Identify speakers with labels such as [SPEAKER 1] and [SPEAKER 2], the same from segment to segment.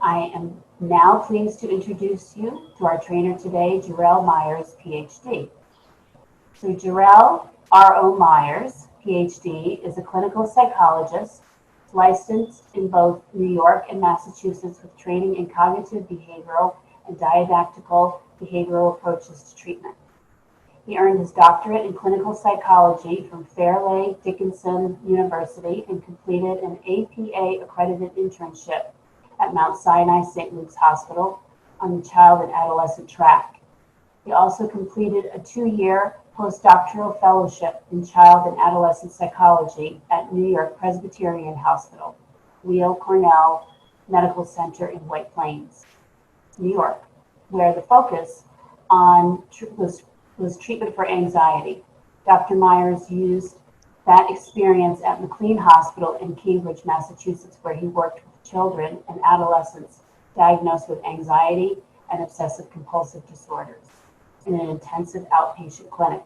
[SPEAKER 1] I am now pleased to introduce you to our trainer today, Jarell Meyers, PhD. So Jarell R.O. Meyers, PhD, is a clinical psychologist licensed in both New York and Massachusetts with training in cognitive behavioral and didactical behavioral approaches to treatment. He earned his doctorate in clinical psychology from Fairleigh Dickinson University and completed an APA-accredited internship at Mount Sinai St. Luke's Hospital on the child and adolescent track. He also completed a 2-year postdoctoral fellowship in child and adolescent psychology at New York Presbyterian Hospital, Weill Cornell Medical Center in White Plains, New York, where the focus was treatment for anxiety. Dr. Meyers used that experience at McLean Hospital in Cambridge, Massachusetts, where he worked with children and adolescents diagnosed with anxiety and obsessive compulsive disorders in an intensive outpatient clinic.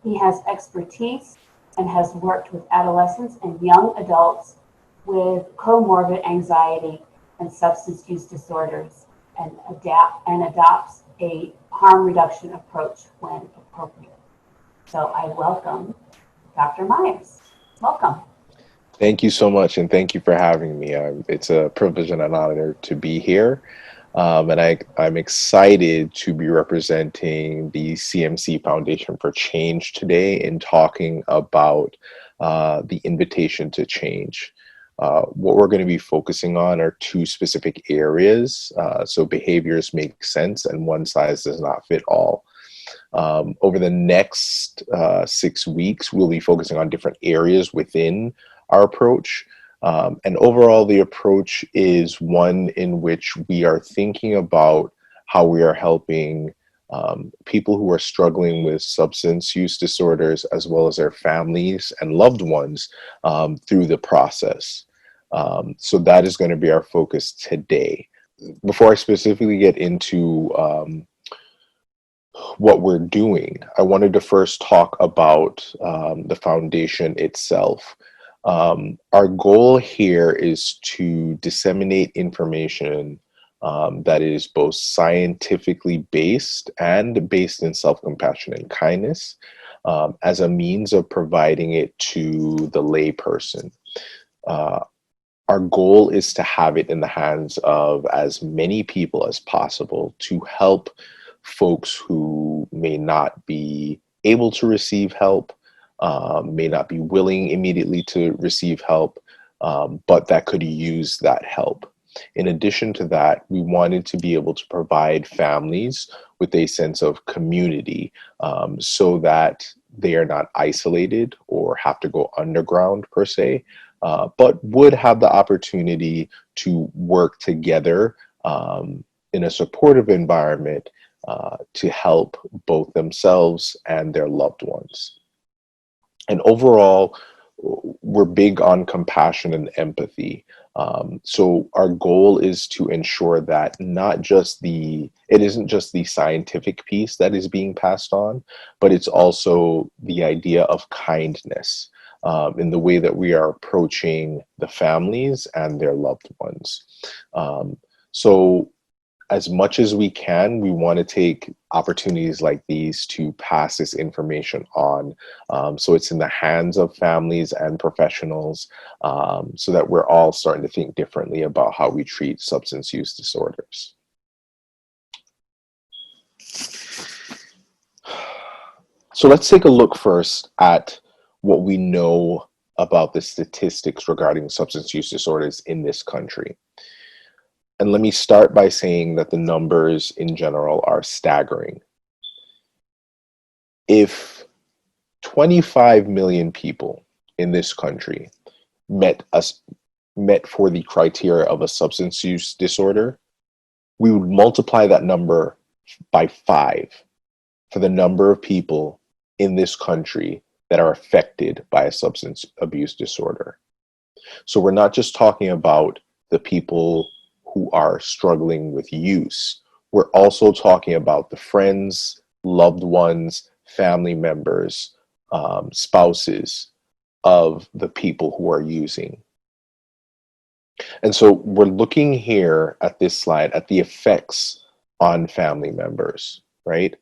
[SPEAKER 1] He has expertise and has worked with adolescents and young adults with comorbid anxiety and substance use disorders and adopts a harm reduction approach when appropriate. So I welcome Dr. Meyers. Welcome.
[SPEAKER 2] Thank you so much, and thank you for having me. It's a privilege and an honor to be here. I'm excited to be representing the CMC Foundation for Change today in talking about the invitation to change. What we're going to be focusing on are 2 specific areas. So behaviors make sense and one size does not fit all. Over the next 6 weeks, we'll be focusing on different areas within our approach. And overall, the approach is one in which we are thinking about how we are helping people who are struggling with substance use disorders, as well as their families and loved ones through the process. So that is going to be our focus today. Before I specifically get into what we're doing, I wanted to first talk about the foundation itself. Our goal here is to disseminate information that is both scientifically based and based in self-compassion and kindness as a means of providing it to the layperson. Our goal is to have it in the hands of as many people as possible to help folks who may not be able to receive help, may not be willing immediately to receive help, but that could use that help. In addition to that, we wanted to be able to provide families with a sense of community so that they are not isolated or have to go underground per se, but would have the opportunity to work together in a supportive environment to help both themselves and their loved ones. And overall, we're big on compassion and empathy. So our goal is to ensure that it isn't just the scientific piece that is being passed on, but it's also the idea of kindness in the way that we are approaching the families and their loved ones. So as much as we can, we want to take opportunities like these to pass this information on. So it's in the hands of families and professionals so that we're all starting to think differently about how we treat substance use disorders. So let's take a look first at what we know about the statistics regarding substance use disorders in this country. And let me start by saying that the numbers in general are staggering. If 25 million people in this country met for the criteria of a substance use disorder, we would multiply that number by 5 for the number of people in this country that are affected by a substance abuse disorder. So we're not just talking about the people who are struggling with use. We're also talking about the friends, loved ones, family members, spouses of the people who are using. And so we're looking here at this slide at the effects on family members, right?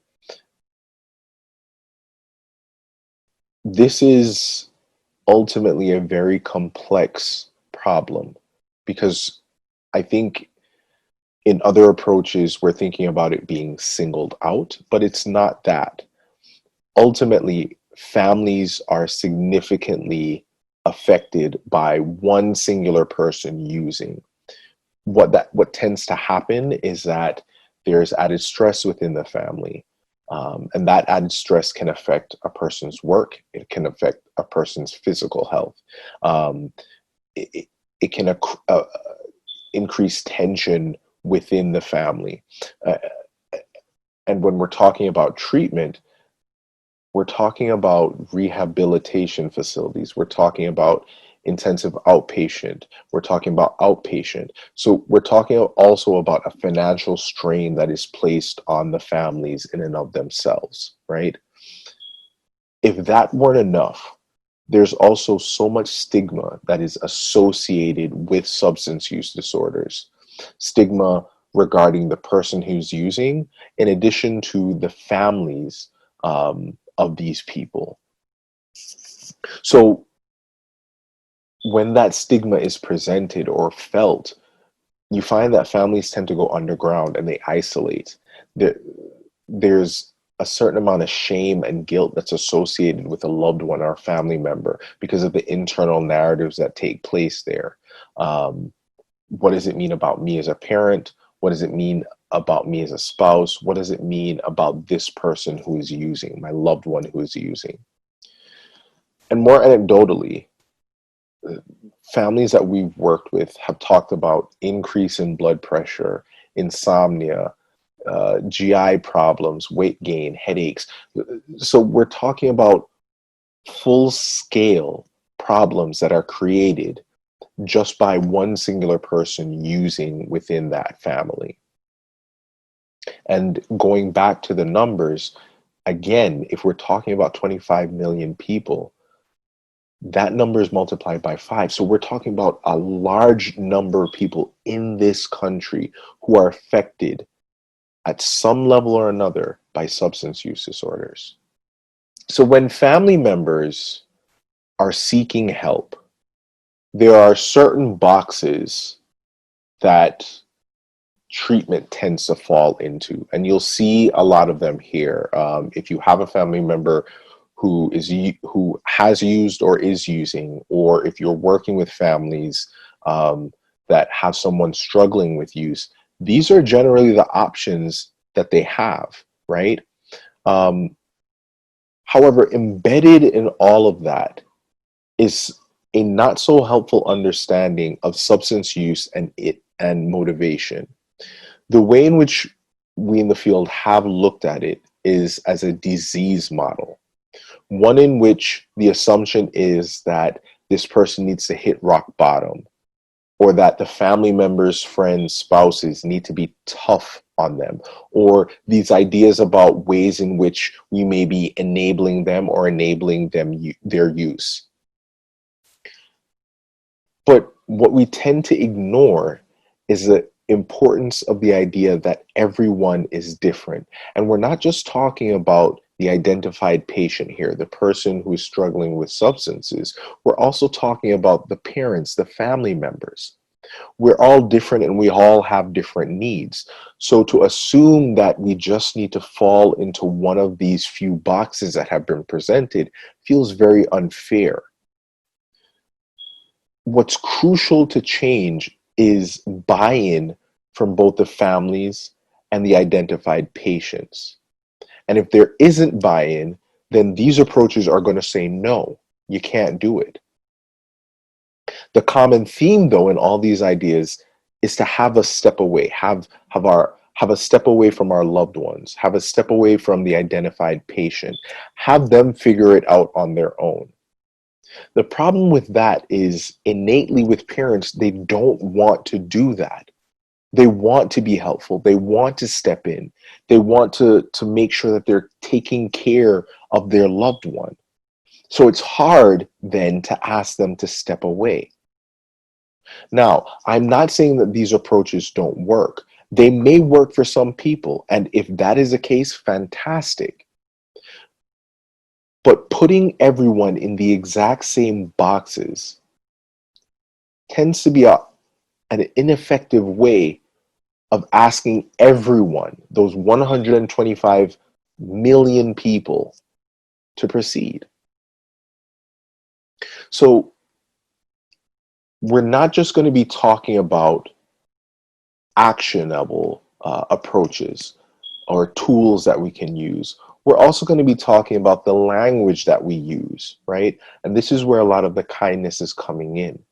[SPEAKER 2] This is ultimately a very complex problem because I think in other approaches, we're thinking about it being singled out, but it's not that. Ultimately, families are significantly affected by one singular person using. What tends to happen is that there's added stress within the family, and that added stress can affect a person's work. It can affect a person's physical health. Um, it can increase tension within the family. Uh, and when we're talking about treatment, we're talking about rehabilitation facilities. We're talking about intensive outpatient. We're talking about outpatient. So we're talking also about a financial strain that is placed on the families in and of themselves, right? If that weren't enough, there's also so much stigma that is associated with substance use disorders. Stigma regarding the person who's using, in addition to the families of these people. So when that stigma is presented or felt, you find that families tend to go underground and they isolate. There's a certain amount of shame and guilt that's associated with a loved one or a family member because of the internal narratives that take place there. What does it mean about me as a parent? What does it mean about me as a spouse? What does it mean about this person who is using, my loved one who is using? And more anecdotally, families that we've worked with have talked about increase in blood pressure, insomnia, GI problems, weight gain, headaches. So we're talking about full scale problems that are created just by one singular person using within that family. And going back to the numbers, again, if we're talking about 25 million people, that number is multiplied by 5. So we're talking about a large number of people in this country who are affected at some level or another by substance use disorders. So when family members are seeking help, there are certain boxes that treatment tends to fall into, and you'll see a lot of them here. If you have a family member who has used or is using, or if you're working with families that have someone struggling with use, these are generally the options that they have, right? However, embedded in all of that is a not so helpful understanding of substance use and motivation. The way in which we in the field have looked at it is as a disease model, one in which the assumption is that this person needs to hit rock bottom, or that the family members, friends, spouses need to be tough on them, or these ideas about ways in which we may be enabling them or enabling them their use. But what we tend to ignore is the importance of the idea that everyone is different. And we're not just talking about the identified patient here, the person who is struggling with substances. We're also talking about the parents, the family members. We're all different and we all have different needs. So to assume that we just need to fall into one of these few boxes that have been presented feels very unfair. What's crucial to change is buy-in from both the families and the identified patients. And if there isn't buy-in, then these approaches are going to say, no, you can't do it. The common theme, though, in all these ideas is to have a step away, have a step away from our loved ones, have a step away from the identified patient, have them figure it out on their own. The problem with that is innately with parents, they don't want to do that. They want to be helpful. They want to step in. They want to make sure that they're taking care of their loved one. So it's hard then to ask them to step away. Now, I'm not saying that these approaches don't work. They may work for some people, and if that is the case, fantastic. But putting everyone in the exact same boxes tends to be an ineffective way of asking everyone, those 125 million people, to proceed. So we're not just going to be talking about actionable approaches or tools that we can use. We're also going to be talking about the language that we use, right? And this is where a lot of the kindness is coming in.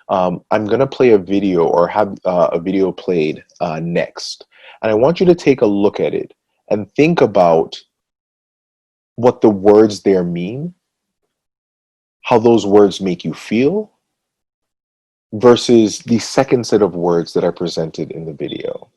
[SPEAKER 2] I'm going to play a video or have a video played next. And I want you to take a look at it and think about what the words there mean, how those words make you feel, versus the second set of words that are presented in the video.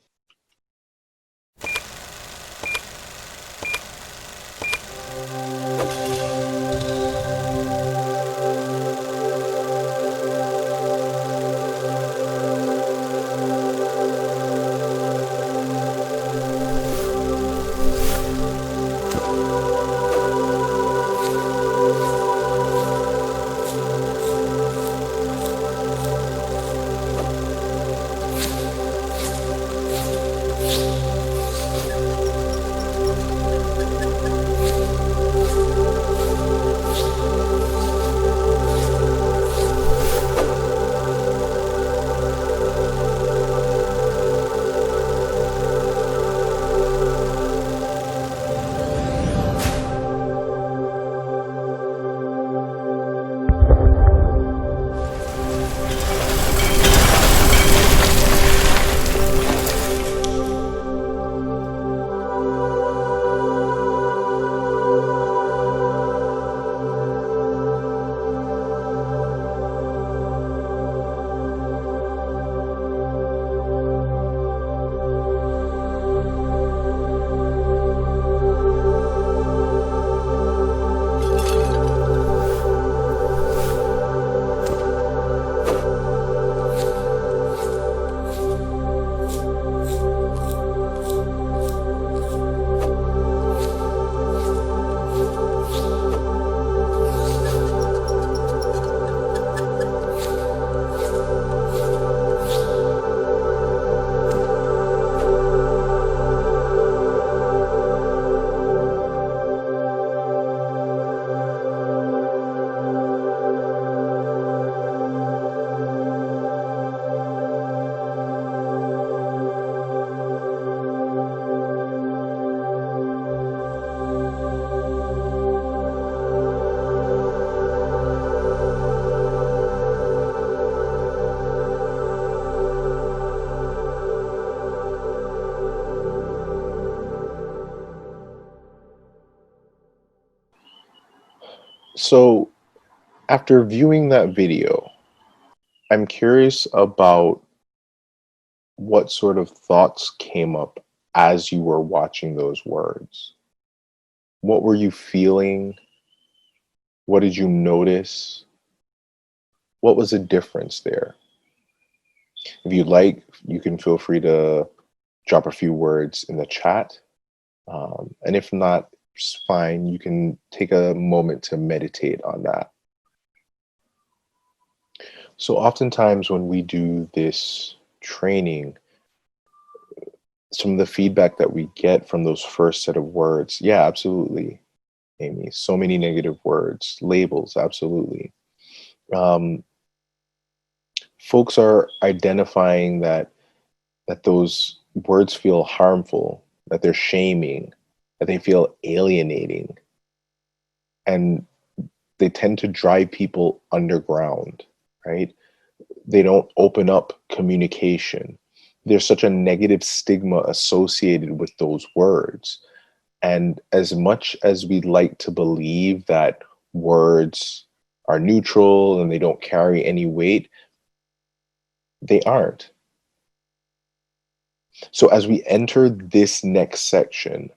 [SPEAKER 2] So after viewing that video, I'm curious about what sort of thoughts came up as you were watching those words. What were you feeling? What did you notice? What was the difference there? If you'd like, you can feel free to drop a few words in the chat. And if not, it's fine. You can take a moment to meditate on that. So oftentimes when we do this training, some of the feedback that we get from those first set of words, yeah, absolutely, Amy. So many negative words, labels, absolutely. Folks are identifying that those words feel harmful, that they're shaming, that they feel alienating, and they tend to drive people underground, right? They don't open up communication. There's such a negative stigma associated with those words. And as much as we'd like to believe that words are neutral and they don't carry any weight, they aren't. So as we enter this next section,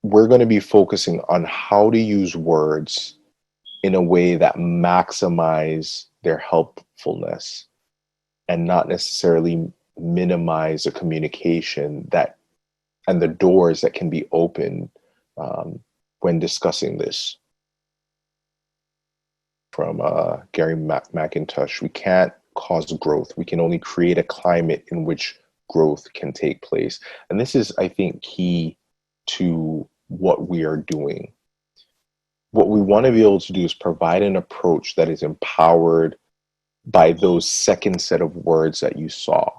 [SPEAKER 2] we're going to be focusing on how to use words in a way that maximize their helpfulness and not necessarily minimize the communication that and the doors that can be opened when discussing this. From Gary McIntosh, we can't cause growth. We can only create a climate in which growth can take place. And this is, I think, key to what we are doing. What we want to be able to do is provide an approach that is empowered by those second set of words that you saw.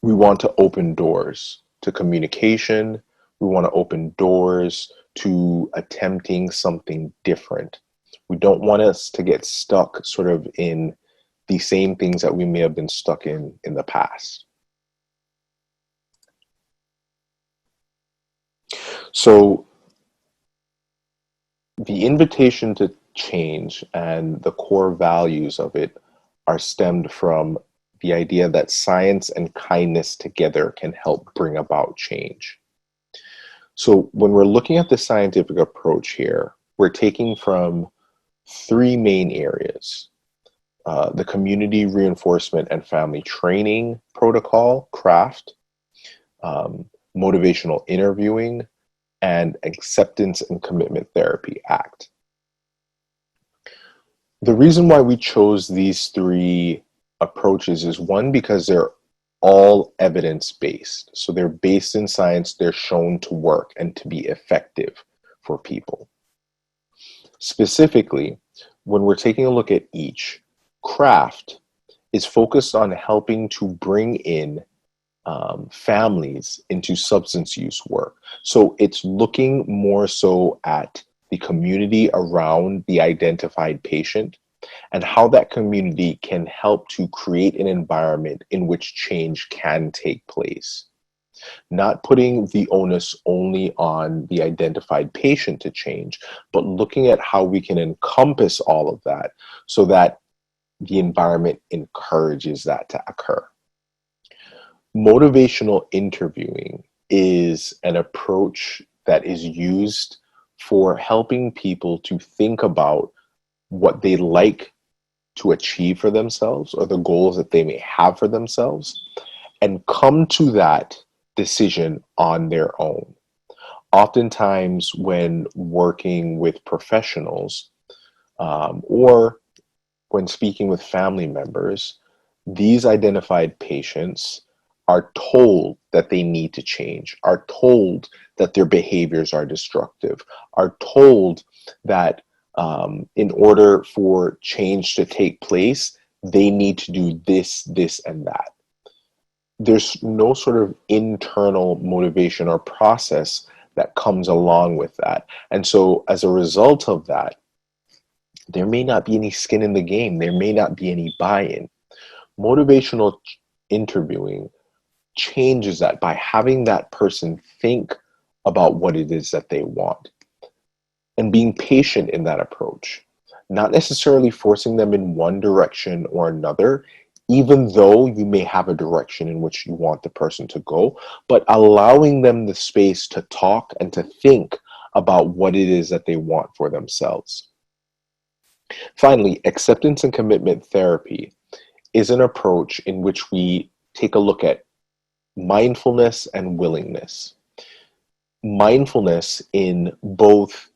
[SPEAKER 2] We want to open doors to communication. We want to open doors to attempting something different. We don't want us to get stuck sort of in the same things that we may have been stuck in the past. So the invitation to change and the core values of it are stemmed from the idea that science and kindness together can help bring about change. So when we're looking at the scientific approach here, we're taking from three main areas: the community reinforcement and family training protocol, CRAFT, motivational interviewing, and acceptance and commitment therapy, ACT. The reason why we chose these three approaches is, one, because they're all evidence-based. So they're based in science, they're shown to work and to be effective for people. Specifically, when we're taking a look at each, CRAFT is focused on helping to bring in families into substance use work. So it's looking more so at the community around the identified patient and how that community can help to create an environment in which change can take place. Not putting the onus only on the identified patient to change, but looking at how we can encompass all of that so that the environment encourages that to occur. Motivational interviewing is an approach that is used for helping people to think about what they like to achieve for themselves or the goals that they may have for themselves and come to that decision on their own. Oftentimes, when working with professionals or when speaking with family members, these identified patients are told that they need to change, are told that their behaviors are destructive, are told that in order for change to take place, they need to do this, this, and that. There's no sort of internal motivation or process that comes along with that. And so as a result of that, there may not be any skin in the game. There may not be any buy-in. Motivational interviewing changes that by having that person think about what it is that they want and being patient in that approach, not necessarily forcing them in one direction or another, even though you may have a direction in which you want the person to go, but allowing them the space to talk and to think about what it is that they want for themselves. Finally, acceptance and commitment therapy is an approach in which we take a look at mindfulness and willingness. Mindfulness in both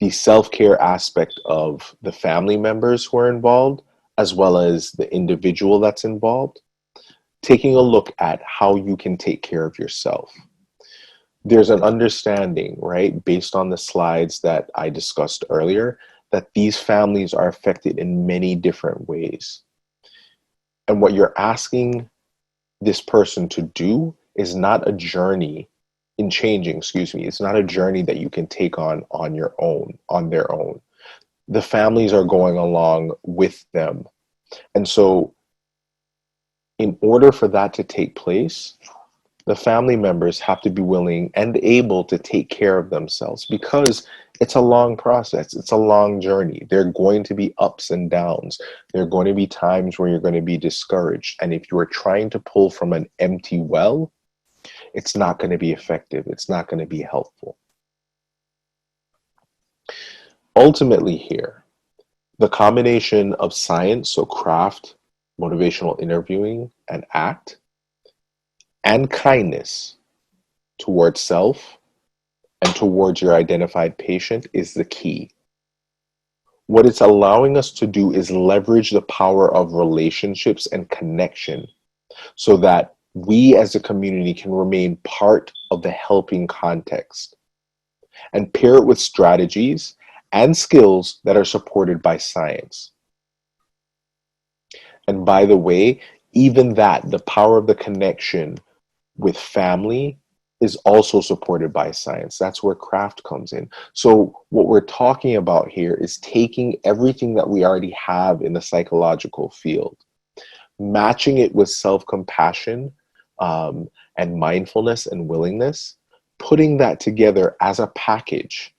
[SPEAKER 2] the self-care aspect of the family members who are involved, as well as the individual that's involved, taking a look at how you can take care of yourself. There's an understanding, right, based on the slides that I discussed earlier, that these families are affected in many different ways. And what you're asking this person to do is not a journey in changing, it's not a journey that you can take on your own, on their own. The families are going along with them. And so in order for that to take place, the family members have to be willing and able to take care of themselves, because it's a long process. It's a long journey. There are going to be ups and downs. There are going to be times where you're going to be discouraged. And if you are trying to pull from an empty well, it's not going to be effective. It's not going to be helpful. Ultimately here, the combination of science, so craft, motivational interviewing, and ACT, and kindness towards self and towards your identified patient is the key. What it's allowing us to do is leverage the power of relationships and connection so that we as a community can remain part of the helping context and pair it with strategies and skills that are supported by science. And by the way, even that, the power of the connection with family is also supported by science. That's where craft comes in. So what we're talking about here is taking everything that we already have in the psychological field, matching it with self-compassion and mindfulness and willingness, putting that together as a package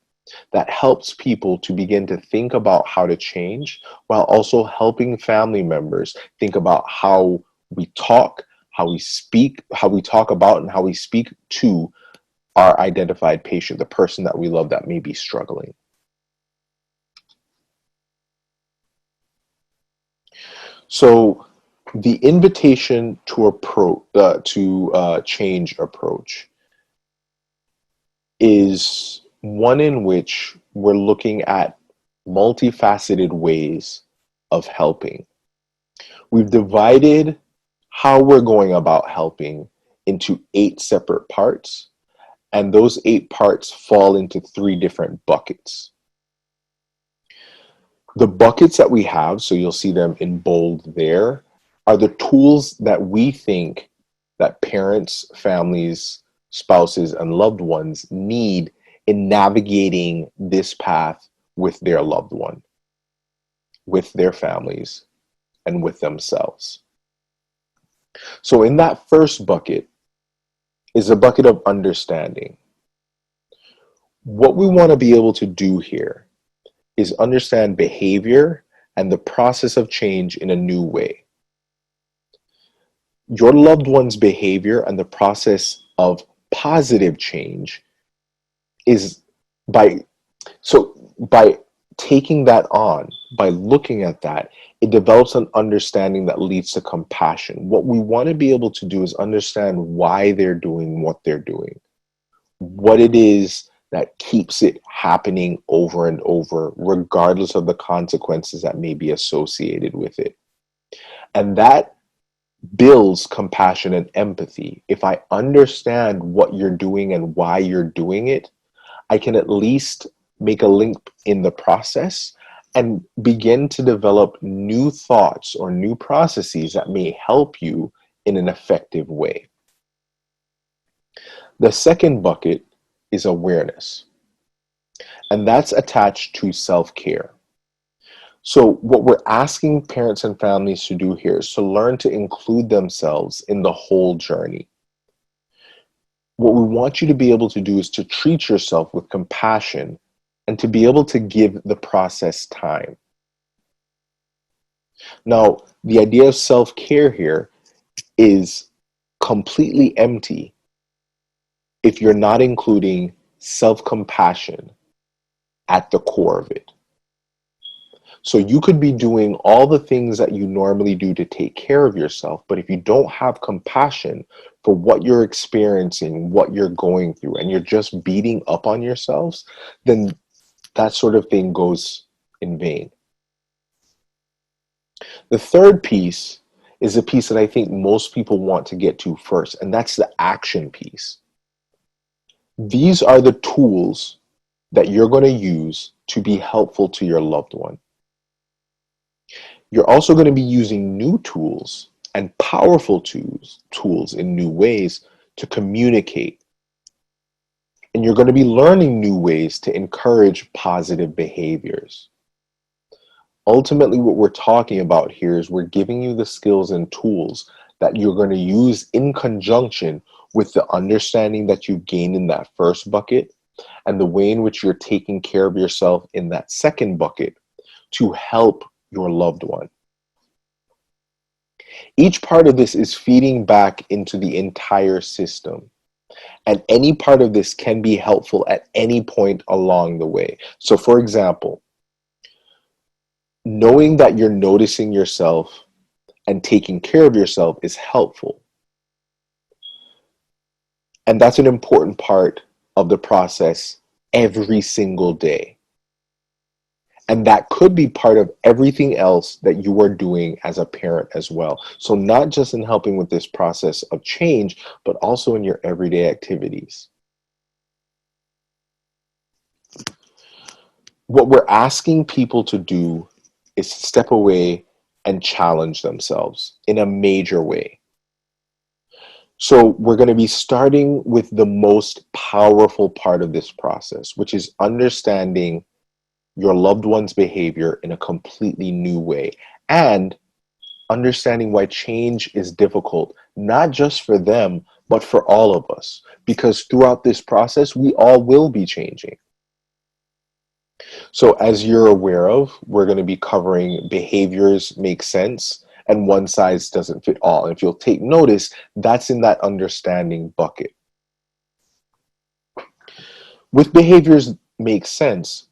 [SPEAKER 2] that helps people to begin to think about how to change while also helping family members think about how we talk, how we speak, how we talk about and how we speak to our identified patient, the person that we love that may be struggling. So the invitation to change approach is one in which we're looking at multifaceted ways of helping. We've divided how we're going about helping into 8 separate parts, and those 8 parts fall into 3 different buckets. The buckets that we have, so you'll see them in bold there, are the tools that we think that parents, families, spouses, and loved ones need in navigating this path with their loved one, with their families, and with themselves. So in that first bucket is a bucket of understanding. What we want to be able to do here is understand behavior and the process of change in a new way. Your loved one's behavior and the process of positive change is by taking that on, by looking at that, it develops an understanding that leads to compassion. What we want to be able to do is understand why they're doing what they're doing, what it is that keeps it happening over and over, regardless of the consequences that may be associated with it. And that builds compassion and empathy. If I understand what you're doing and why you're doing it, I can at least make a link in the process and begin to develop new thoughts or new processes that may help you in an effective way. The second bucket is awareness, and that's attached to self-care. So what we're asking parents and families to do here is to learn to include themselves in the whole journey. What we want you to be able to do is to treat yourself with compassion and to be able to give the process time. Now, the idea of self-care here is completely empty if you're not including self-compassion at the core of it. So you could be doing all the things that you normally do to take care of yourself, but if you don't have compassion for what you're experiencing, what you're going through, and you're just beating up on yourselves, then that sort of thing goes in vain. The third piece is a piece that I think most people want to get to first, and that's the action piece. These are the tools that you're going to use to be helpful to your loved one. You're also going to be using new tools and powerful tools in new ways to communicate. And you're going to be learning new ways to encourage positive behaviors. Ultimately, what we're talking about here is we're giving you the skills and tools that you're going to use in conjunction with the understanding that you've gained in that first bucket and the way in which you're taking care of yourself in that second bucket to help your loved one. Each part of this is feeding back into the entire system. And any part of this can be helpful at any point along the way. So for example, knowing that you're noticing yourself and taking care of yourself is helpful. And that's an important part of the process every single day. And that could be part of everything else that you are doing as a parent as well. So not just in helping with this process of change, but also in your everyday activities. What we're asking people to do is step away and challenge themselves in a major way. So we're going to be starting with the most powerful part of this process, which is understanding your loved one's behavior in a completely new way and understanding why change is difficult, not just for them, but for all of us. Because throughout this process, we all will be changing. So as you're aware of, we're going to be covering behaviors make sense and one size doesn't fit all. And if you'll take notice, that's in that understanding bucket. With behaviors make sense,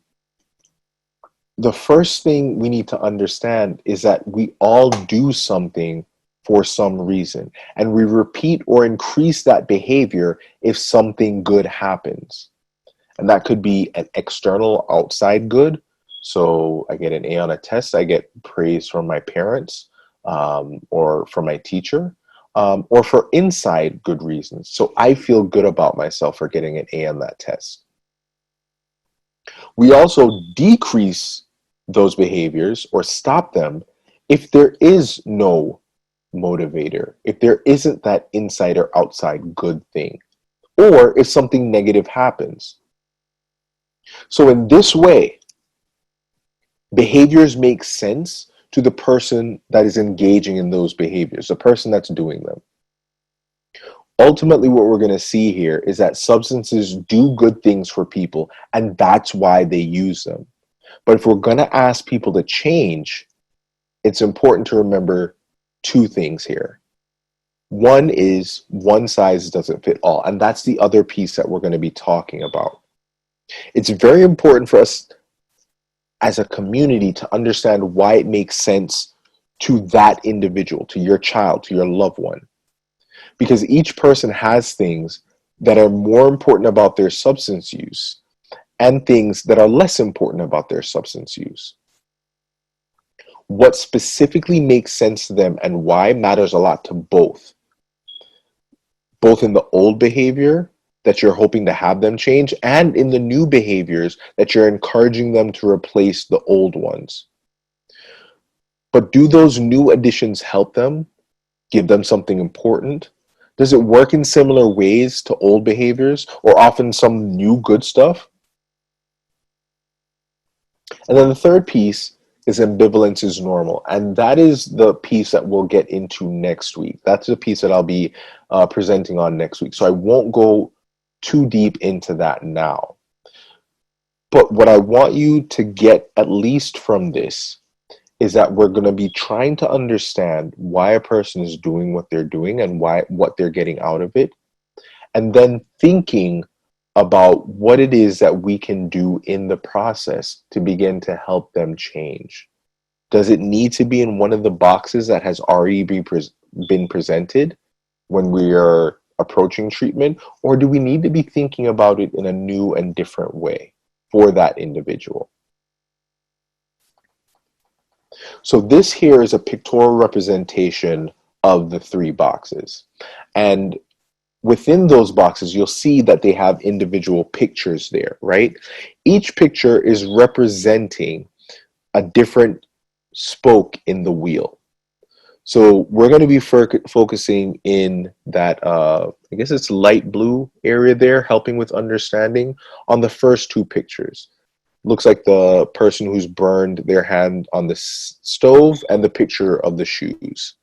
[SPEAKER 2] the first thing we need to understand is that we all do something for some reason, and we repeat or increase that behavior if something good happens. And that could be an external outside good. So I get an A on a test, I get praise from my parents or from my teacher, or for inside good reasons. So I feel good about myself for getting an A on that test. We also decrease those behaviors or stop them if there is no motivator, if there isn't that inside or outside good thing, or if something negative happens. So in this way, behaviors make sense to the person that is engaging in those behaviors, the person that's doing them. Ultimately, what we're going to see here is that substances do good things for people, and that's why they use them. But if we're going to ask people to change, it's important to remember two things here. One is one size doesn't fit all, and that's the other piece that we're going to be talking about. It's very important for us as a community to understand why it makes sense to that individual, to your child, to your loved one. Because each person has things that are more important about their substance use and things that are less important about their substance use. What specifically makes sense to them and why matters a lot to both in the old behavior that you're hoping to have them change and in the new behaviors that you're encouraging them to replace the old ones. But do those new additions help them, give them something important? Does it work in similar ways to old behaviors or often some new good stuff? And then the third piece is ambivalence is normal. And that is the piece that we'll get into next week. That's the piece that I'll be presenting on next week. So I won't go too deep into that now. But what I want you to get at least from this is that we're going to be trying to understand why a person is doing what they're doing and what they're getting out of it. And then thinking about what it is that we can do in the process to begin to help them change. Does it need to be in one of the boxes that has already been presented when we are approaching treatment, or do we need to be thinking about it in a new and different way for that individual? So this here is a pictorial representation of the three boxes. And within those boxes, you'll see that they have individual pictures there, right? Each picture is representing a different spoke in the wheel. So we're going to be focusing in that, I guess it's light blue area there, helping with understanding on the first two pictures. Looks like the person who's burned their hand on the stove and the picture of the shoes.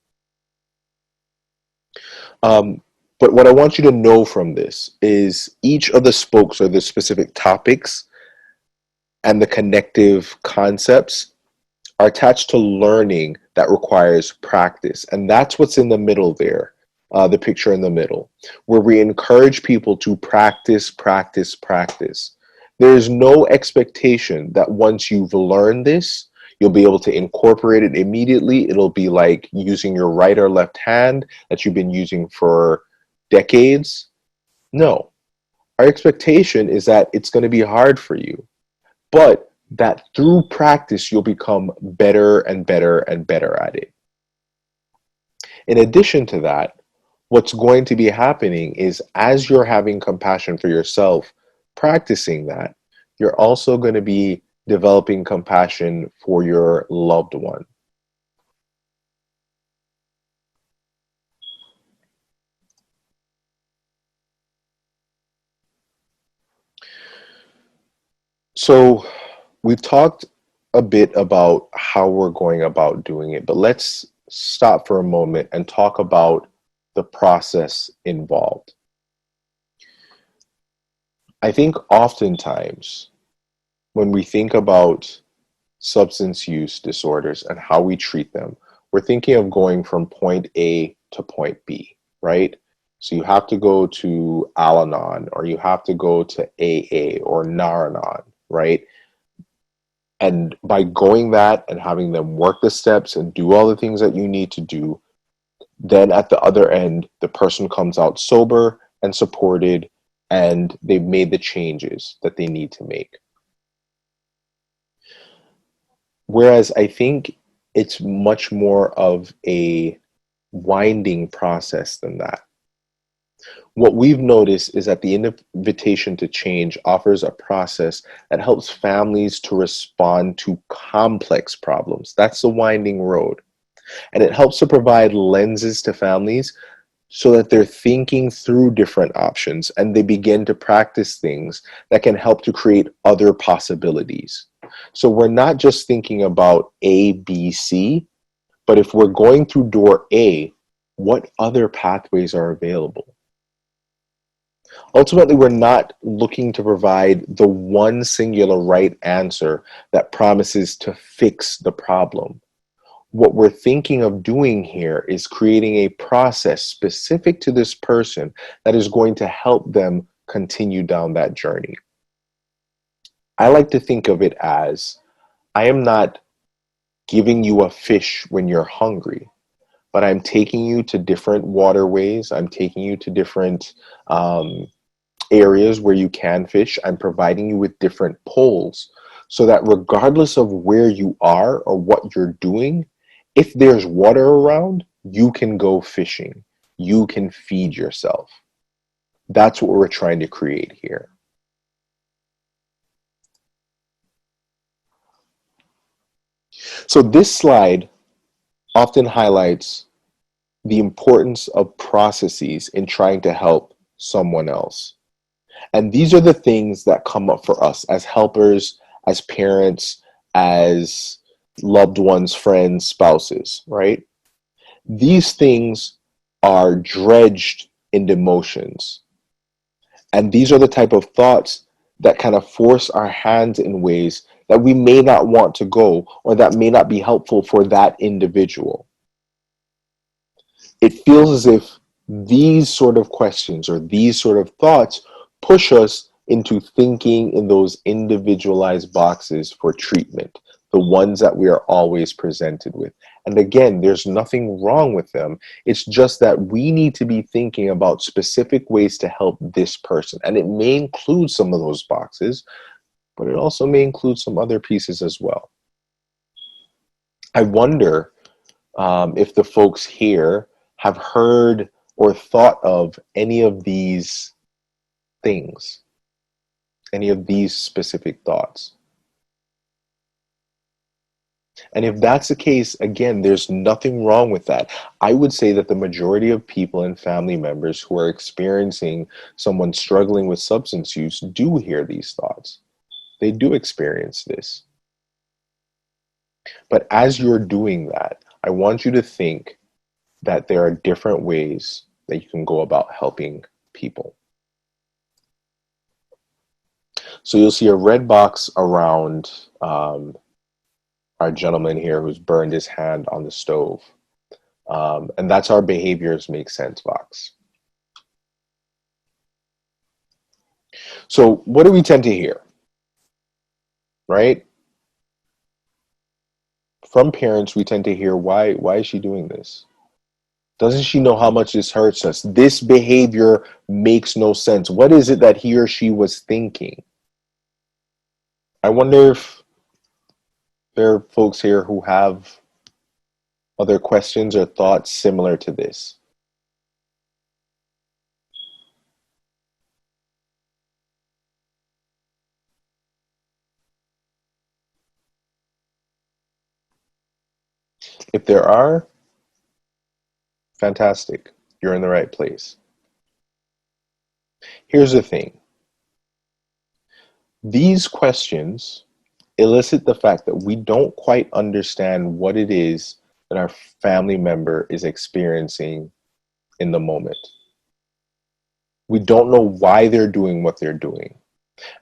[SPEAKER 2] But what I want you to know from this is each of the spokes are the specific topics and the connective concepts are attached to learning that requires practice. And that's what's in the middle there, the picture in the middle, where we encourage people to practice, practice, practice. There is no expectation that once you've learned this, You'll be able to incorporate it immediately. It'll be like using your right or left hand that you've been using for decades. No. Our expectation is that it's going to be hard for you, but that through practice, you'll become better and better and better at it. In addition to that, what's going to be happening is as you're having compassion for yourself, practicing that, you're also going to be developing compassion for your loved one. So we've talked a bit about how we're going about doing it, but let's stop for a moment and talk about the process involved. I think oftentimes when we think about substance use disorders and how we treat them, we're thinking of going from point A to point B, right? So you have to go to Al-Anon, or you have to go to AA or Nar-Anon, right? And by going that and having them work the steps and do all the things that you need to do, then at the other end, the person comes out sober and supported, and they've made the changes that they need to make. Whereas I think it's much more of a winding process than that. What we've noticed is that the invitation to change offers a process that helps families to respond to complex problems. That's the winding road. And it helps to provide lenses to families so that they're thinking through different options and they begin to practice things that can help to create other possibilities. So we're not just thinking about A, B, C, but if we're going through door A, what other pathways are available? Ultimately, we're not looking to provide the one singular right answer that promises to fix the problem. What we're thinking of doing here is creating a process specific to this person that is going to help them continue down that journey. I like to think of it as, I am not giving you a fish when you're hungry, but I'm taking you to different waterways. I'm taking you to different areas where you can fish. I'm providing you with different poles so that regardless of where you are or what you're doing, if there's water around, you can go fishing. You can feed yourself. That's what we're trying to create here. So this slide often highlights the importance of processes in trying to help someone else. And these are the things that come up for us as helpers, as parents, as loved ones, friends, spouses, right? These things are dredged in emotions. And these are the type of thoughts that kind of force our hands in ways that we may not want to go or that may not be helpful for that individual. It feels as if these sort of questions or these sort of thoughts push us into thinking in those individualized boxes for treatment, the ones that we are always presented with. And again, there's nothing wrong with them. It's just that we need to be thinking about specific ways to help this person. And it may include some of those boxes, but it also may include some other pieces as well. I wonder if the folks here have heard or thought of any of these things, any of these specific thoughts. And if that's the case, again, there's nothing wrong with that. I would say that the majority of people and family members who are experiencing someone struggling with substance use do hear these thoughts. They do experience this. But as you're doing that, I want you to think that there are different ways that you can go about helping people. So you'll see a red box around our gentleman here who's burned his hand on the stove. And that's our behaviors make sense box. So what do we tend to hear? Right? from parents, we tend to hear, why is she doing this? Doesn't she know how much this hurts us? This behavior makes no sense. What is it that he or she was thinking? I wonder if there are folks here who have other questions or thoughts similar to this. If there are, fantastic. You're in the right place. Here's the thing. These questions elicit the fact that we don't quite understand what it is that our family member is experiencing in the moment. We don't know why they're doing what they're doing.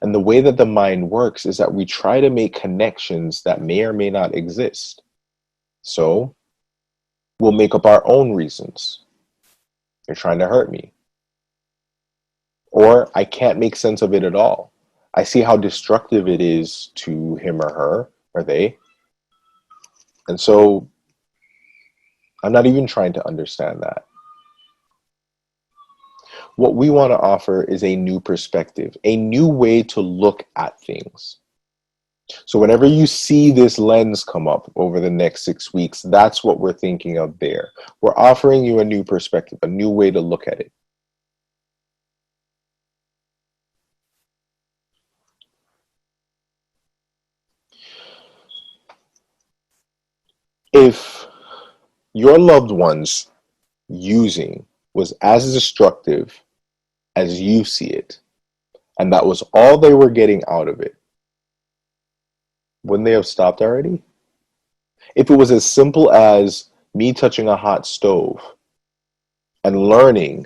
[SPEAKER 2] And the way that the mind works is that we try to make connections that may or may not exist. So we'll make up our own reasons. They're trying to hurt me. Or I can't make sense of it at all. I see how destructive it is to him or her or they. And so I'm not even trying to understand that. What we want to offer is a new perspective, a new way to look at things. So whenever you see this lens come up over the next 6 weeks, that's what we're thinking of there. We're offering you a new perspective, a new way to look at it. If your loved one's using was as destructive as you see it, and that was all they were getting out of it, wouldn't they have stopped already? If it was as simple as me touching a hot stove and learning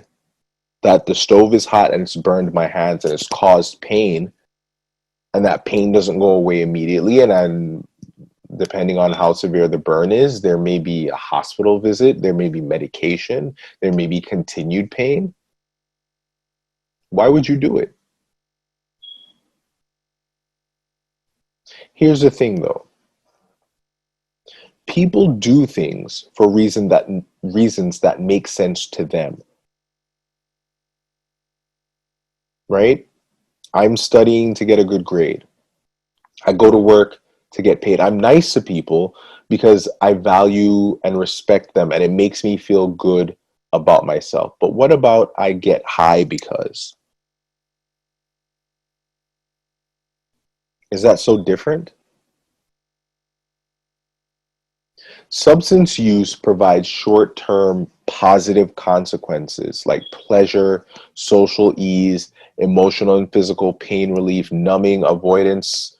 [SPEAKER 2] that the stove is hot and it's burned my hands and it's caused pain, and that pain doesn't go away immediately, and depending on how severe the burn is, there may be a hospital visit, there may be medication, there may be continued pain. Why would you do it? Here's the thing though. People do things for reasons that make sense to them. Right? I'm studying to get a good grade. I go to work to get paid. I'm nice to people because I value and respect them and it makes me feel good about myself. But what about I get high because? Is that so different? Substance use provides short-term positive consequences like pleasure, social ease, emotional and physical pain relief, numbing, avoidance,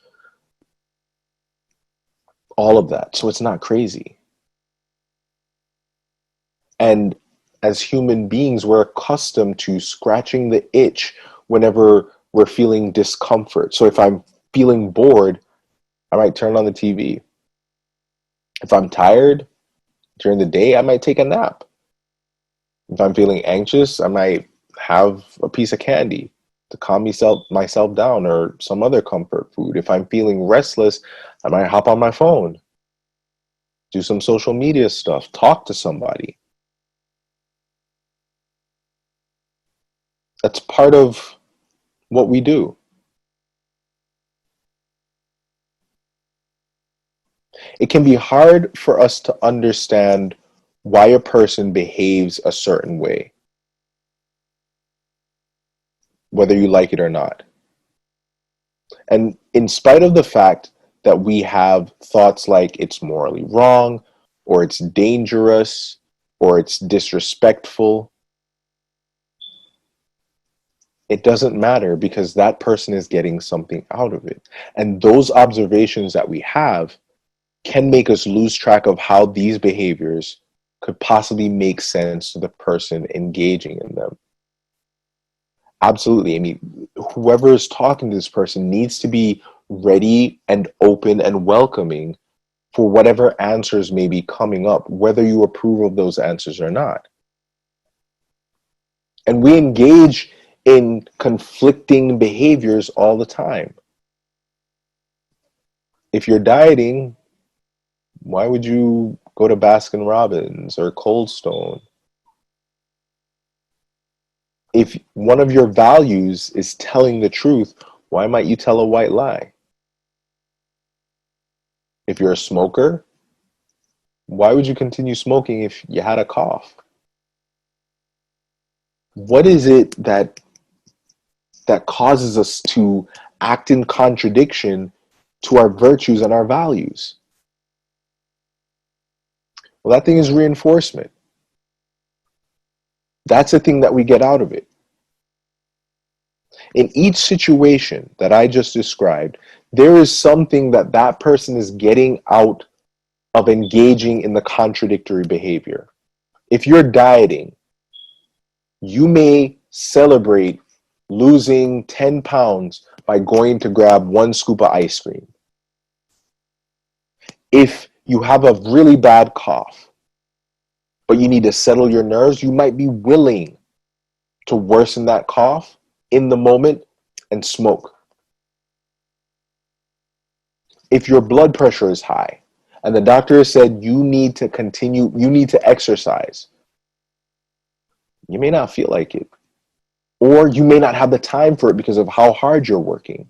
[SPEAKER 2] all of that. So it's not crazy. And as human beings, we're accustomed to scratching the itch whenever we're feeling discomfort. So if I'm feeling bored, I might turn on the TV. If I'm tired during the day, I might take a nap. If I'm feeling anxious, I might have a piece of candy to calm myself down or some other comfort food. If I'm feeling restless, I might hop on my phone, do some social media stuff, talk to somebody. That's part of what we do. It can be hard for us to understand why a person behaves a certain way, whether you like it or not. And in spite of the fact that we have thoughts like it's morally wrong, or it's dangerous, or it's disrespectful, it doesn't matter because that person is getting something out of it. And those observations that we have can make us lose track of how these behaviors could possibly make sense to the person engaging in them. Absolutely. I mean, whoever is talking to this person needs to be ready and open and welcoming for whatever answers may be coming up, whether you approve of those answers or not. And we engage in conflicting behaviors all the time. If you're dieting, Why would you go to Baskin Robbins or Cold Stone? If one of your values is telling the truth, why might you tell a white lie? If you're a smoker, why would you continue smoking if you had a cough? What is it that causes us to act in contradiction to our virtues and our values? Well, that thing is reinforcement. That's the thing that we get out of it. In each situation that I just described, there is something that that person is getting out of engaging in the contradictory behavior. If you're dieting, you may celebrate losing 10 pounds by going to grab one scoop of ice cream. If you have a really bad cough, but you need to settle your nerves, you might be willing to worsen that cough in the moment and smoke. If your blood pressure is high and the doctor has said you need to exercise, you may not feel like it. Or you may not have the time for it because of how hard you're working.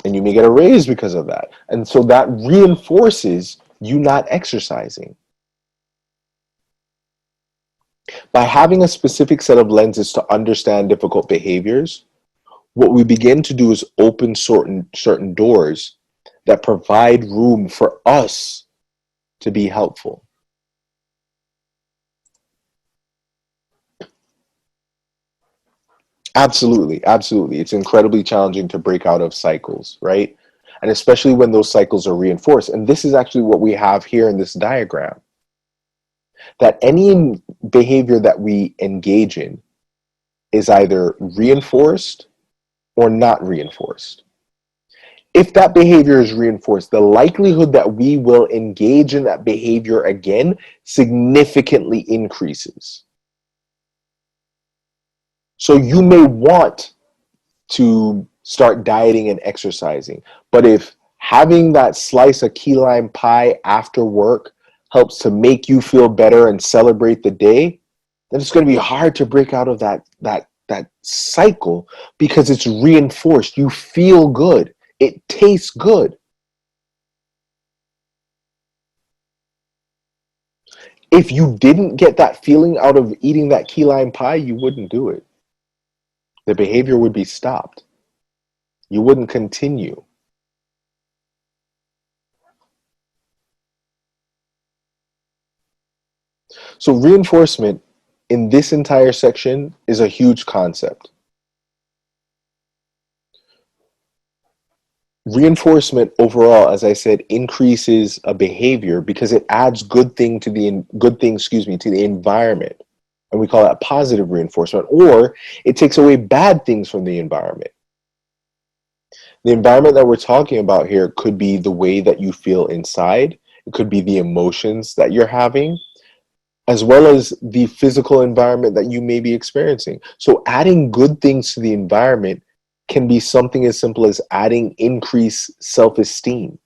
[SPEAKER 2] And you may get a raise because of that. And so that reinforces you not exercising. By having a specific set of lenses to understand difficult behaviors, what we begin to do is open certain doors that provide room for us to be helpful. Absolutely. It's incredibly challenging to break out of cycles, right? And especially when those cycles are reinforced. And this is actually what we have here in this diagram. That any behavior that we engage in is either reinforced or not reinforced. If that behavior is reinforced, the likelihood that we will engage in that behavior again significantly increases. So you may want to start dieting and exercising, but if having that slice of key lime pie after work helps to make you feel better and celebrate the day, then it's going to be hard to break out of that cycle because it's reinforced. You feel good. It tastes good. If you didn't get that feeling out of eating that key lime pie, you wouldn't do it. The behavior would be stopped. You wouldn't continue. So reinforcement in this entire section is a huge concept. Reinforcement overall, as I said, increases a behavior because it adds good thing to the environment. And we call that positive reinforcement, or it takes away bad things from the environment. The environment that we're talking about here could be the way that you feel inside. It could be the emotions that you're having, as well as the physical environment that you may be experiencing. So adding good things to the environment can be something as simple as adding increased self-esteem.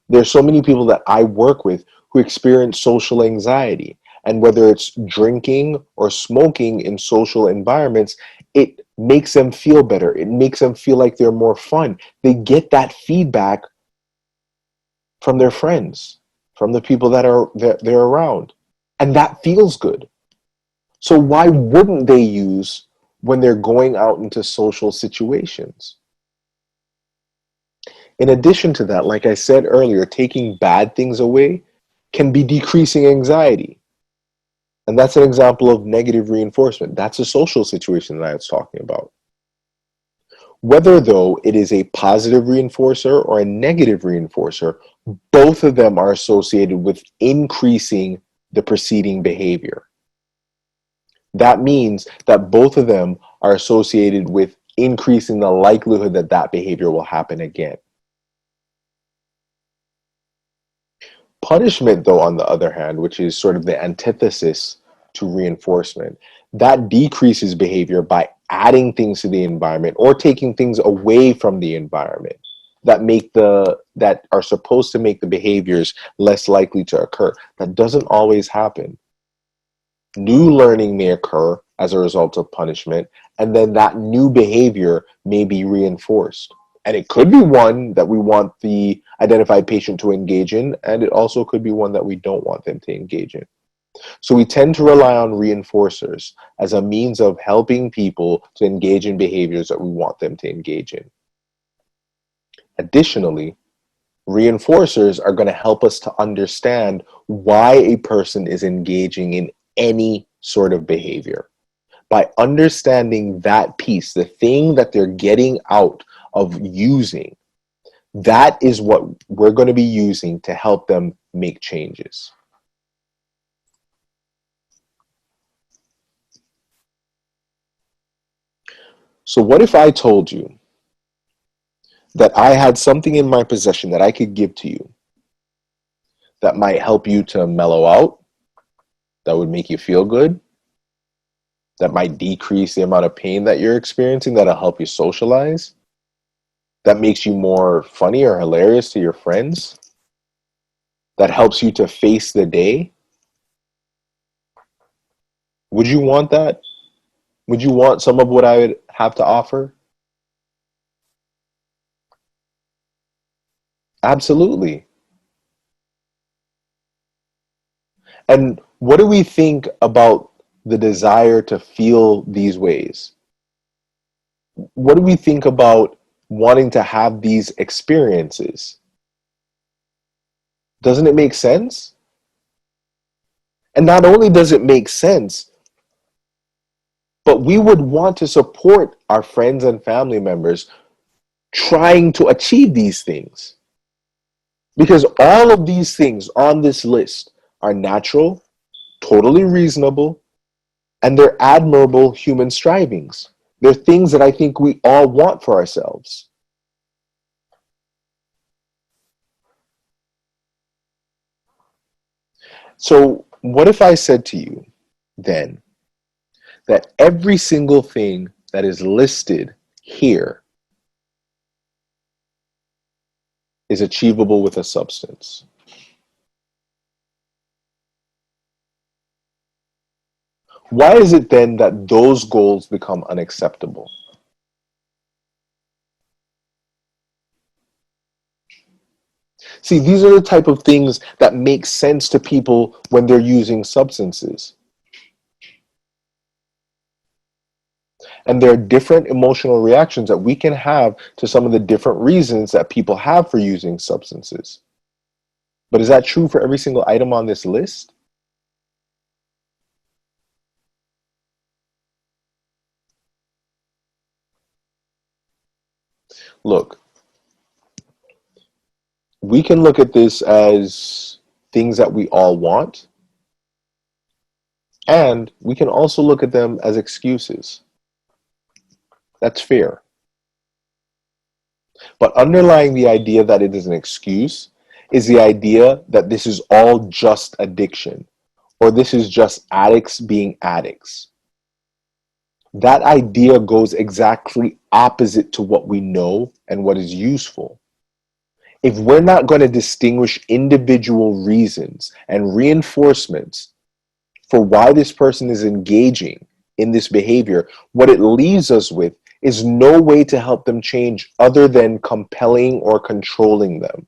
[SPEAKER 2] There's so many people that I work with who experience social anxiety. And whether it's drinking or smoking in social environments, it makes them feel better. It makes them feel like they're more fun. They get that feedback from their friends, from the people that they're around. And that feels good. So why wouldn't they use when they're going out into social situations? In addition to that, like I said earlier, taking bad things away can be decreasing anxiety. And that's an example of negative reinforcement. That's a social situation that I was talking about. Whether, though, it is a positive reinforcer or a negative reinforcer, both of them are associated with increasing the preceding behavior. That means that both of them are associated with increasing the likelihood that that behavior will happen again. Punishment, though, on the other hand, which is sort of the antithesis to reinforcement, that decreases behavior by adding things to the environment or taking things away from the environment. that are supposed to make the behaviors less likely to occur. That doesn't always happen. New learning may occur as a result of punishment, and then that new behavior may be reinforced. And it could be one that we want the identified patient to engage in, and it also could be one that we don't want them to engage in. So we tend to rely on reinforcers as a means of helping people to engage in behaviors that we want them to engage in. Additionally, reinforcers are going to help us to understand why a person is engaging in any sort of behavior. By understanding that piece, the thing that they're getting out of using, that is what we're going to be using to help them make changes. So what if I told you that I had something in my possession that I could give to you that might help you to mellow out, that would make you feel good, that might decrease the amount of pain that you're experiencing, that'll help you socialize, that makes you more funny or hilarious to your friends, that helps you to face the day? Would you want that? Would you want some of what I would have to offer? Absolutely. And what do we think about the desire to feel these ways? What do we think about wanting to have these experiences? Doesn't it make sense? And not only does it make sense, but we would want to support our friends and family members trying to achieve these things. Because all of these things on this list are natural, totally reasonable, and they're admirable human strivings. They're things that I think we all want for ourselves. So what if I said to you then that every single thing that is listed here is achievable with a substance? Why is it then that those goals become unacceptable? See, these are the type of things that make sense to people when they're using substances. And there are different emotional reactions that we can have to some of the different reasons that people have for using substances. But is that true for every single item on this list? Look, we can look at this as things that we all want, and we can also look at them as excuses. That's fair. But underlying the idea that it is an excuse is the idea that this is all just addiction, or this is just addicts being addicts. That idea goes exactly opposite to what we know and what is useful. If we're not going to distinguish individual reasons and reinforcements for why this person is engaging in this behavior, what it leaves us with is no way to help them change other than compelling or controlling them.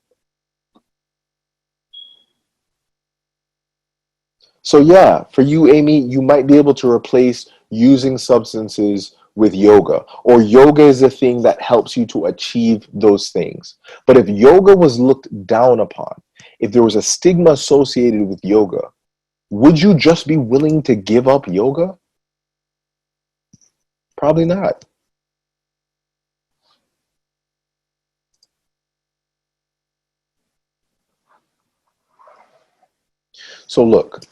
[SPEAKER 2] So yeah, for you, Amy, you might be able to replace using substances with yoga, or yoga is the thing that helps you to achieve those things. But if yoga was looked down upon, if there was a stigma associated with yoga, would you just be willing to give up yoga? Probably not. So look,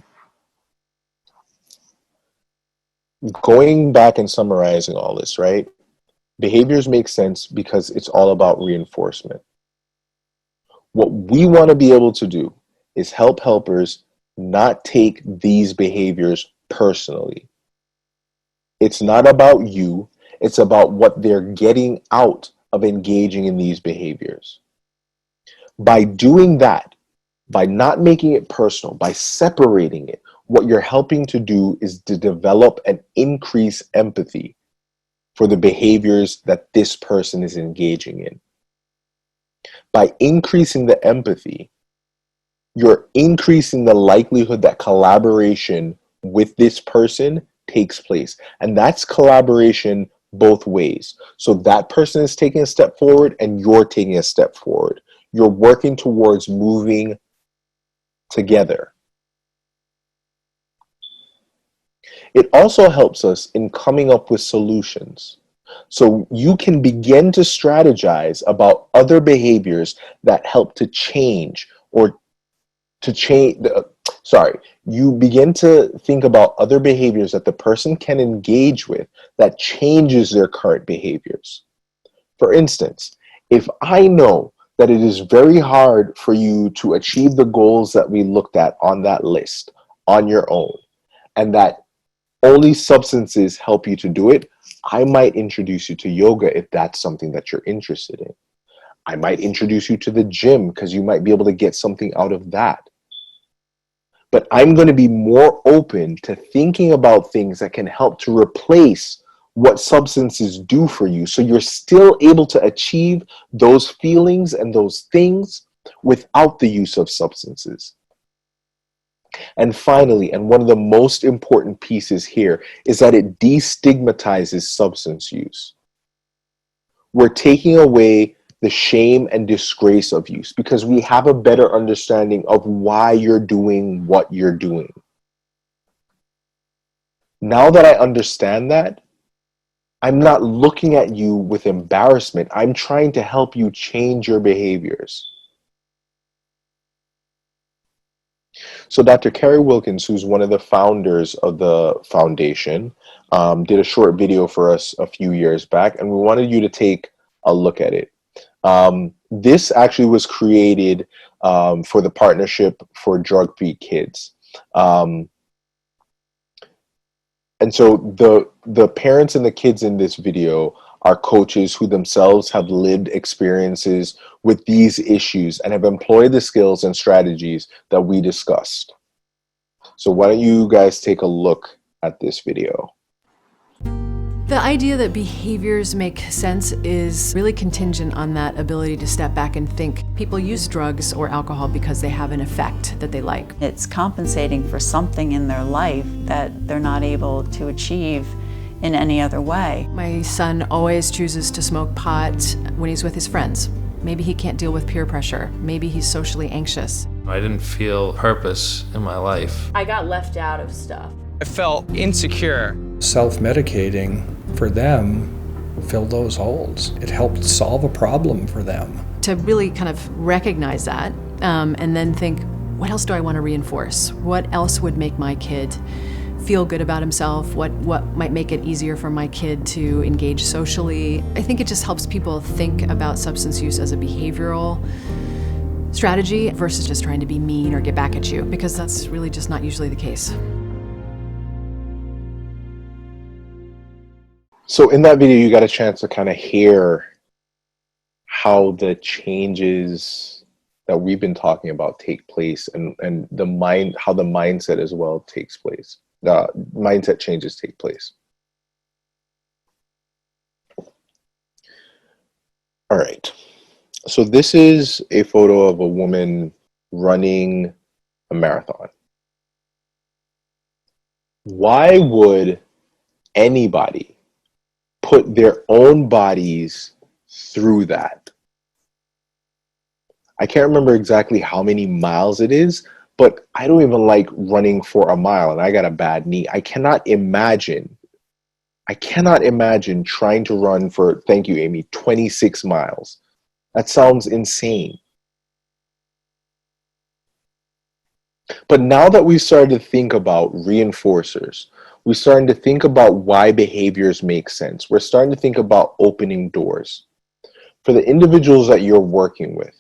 [SPEAKER 2] going back and summarizing all this, right? Behaviors make sense because it's all about reinforcement. What we want to be able to do is help helpers not take these behaviors personally. It's not about you, it's about what they're getting out of engaging in these behaviors. By doing that, by not making it personal, by separating it, what you're helping to do is to develop and increase empathy for the behaviors that this person is engaging in. By increasing the empathy, you're increasing the likelihood that collaboration with this person takes place. And that's collaboration both ways. So that person is taking a step forward and you're taking a step forward. You're working towards moving together. It also helps us in coming up with solutions. So you can begin to strategize about other behaviors that help to change or to change. You begin to think about other behaviors that the person can engage with that changes their current behaviors. For instance, if I know that it is very hard for you to achieve the goals that we looked at on that list on your own, and that only substances help you to do it, I might introduce you to yoga if that's something that you're interested in. I might introduce you to the gym because you might be able to get something out of that. But I'm going to be more open to thinking about things that can help to replace what substances do for you, so you're still able to achieve those feelings and those things without the use of substances. And finally, and one of the most important pieces here, is that it destigmatizes substance use. We're taking away the shame and disgrace of use because we have a better understanding of why you're doing what you're doing. Now that I understand that, I'm not looking at you with embarrassment. I'm trying to help you change your behaviors. So Dr. Carrie Wilkins, who's one of the founders of the foundation, did a short video for us a few years back, and we wanted you to take a look at it. This actually was created for the Partnership for Drug-Free Kids. And so the parents and the kids in this video are coaches who themselves have lived experiences with these issues and have employed the skills and strategies that we discussed. So why don't you guys take a look at this video?
[SPEAKER 3] The idea that behaviors make sense is really contingent on that ability to step back and think. People use drugs or alcohol because they have an effect that they like.
[SPEAKER 4] It's compensating for something in their life that they're not able to achieve in any other way.
[SPEAKER 3] My son always chooses to smoke pot when he's with his friends. Maybe he can't deal with peer pressure. Maybe he's socially anxious.
[SPEAKER 5] I didn't feel purpose in my life.
[SPEAKER 6] I got left out of stuff.
[SPEAKER 7] I felt insecure.
[SPEAKER 8] Self-medicating for them filled those holes. It helped solve a problem for them.
[SPEAKER 3] To really kind of recognize that and then think, what else do I want to reinforce? What else would make my kid feel good about himself? What might make it easier for my kid to engage socially? I think it just helps people think about substance use as a behavioral strategy versus just trying to be mean or get back at you, because that's really just not usually the case.
[SPEAKER 2] So in that video, you got a chance to kind of hear how the changes that we've been talking about take place, and how the mindset as well takes place. Mindset changes take place. All right. So this is a photo of a woman running a marathon. Why would anybody put their own bodies through that? I can't remember exactly how many miles it is, but I don't even like running for a mile, and I got a bad knee. I cannot imagine trying to run for, thank you, Amy, 26 miles. That sounds insane. But now that we've started to think about reinforcers, we're starting to think about why behaviors make sense. We're starting to think about opening doors. For the individuals that you're working with,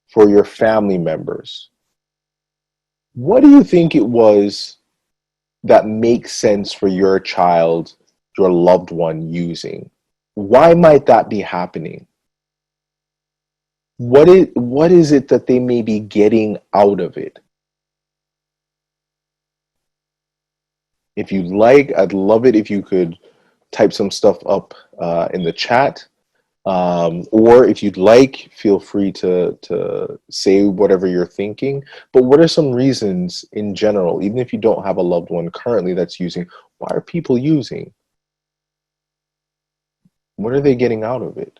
[SPEAKER 2] for your family members, what do you think it was that makes sense for your child, your loved one using? Why might that be happening? what is it that they may be getting out of it? If you'd like, I'd love it if you could type some stuff up in the chat. Or if you'd like, feel free to say whatever you're thinking. But what are some reasons in general, even if you don't have a loved one currently that's using, why are people using? What are they getting out of it?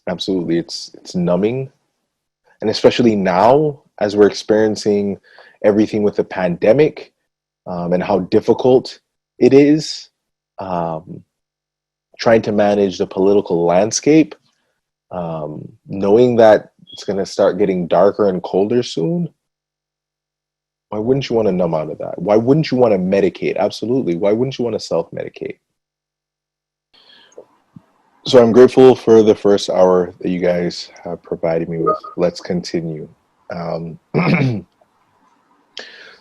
[SPEAKER 2] Absolutely, it's numbing. And especially now, as we're experiencing everything with the pandemic, and how difficult it is, trying to manage the political landscape, knowing that it's going to start getting darker and colder soon. Why wouldn't you want to numb out of that? Why wouldn't you want to medicate? Absolutely. Why wouldn't you want to self-medicate? So I'm grateful for the first hour that you guys have provided me with. Let's continue.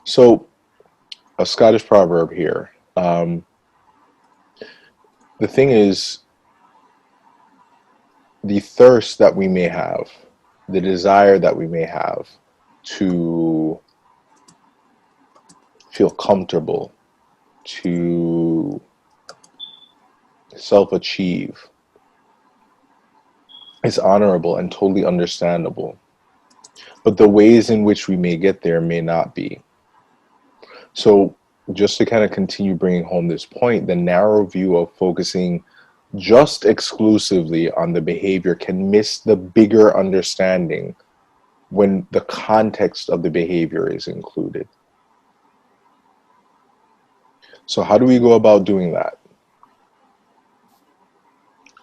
[SPEAKER 2] So a Scottish proverb here. The thing is, the thirst that we may have, the desire that we may have to feel comfortable, to self-achieve, is honorable and totally understandable. But the ways in which we may get there may not be. So just to kind of continue bringing home this point, the narrow view of focusing just exclusively on the behavior can miss the bigger understanding when the context of the behavior is included. So how do we go about doing that?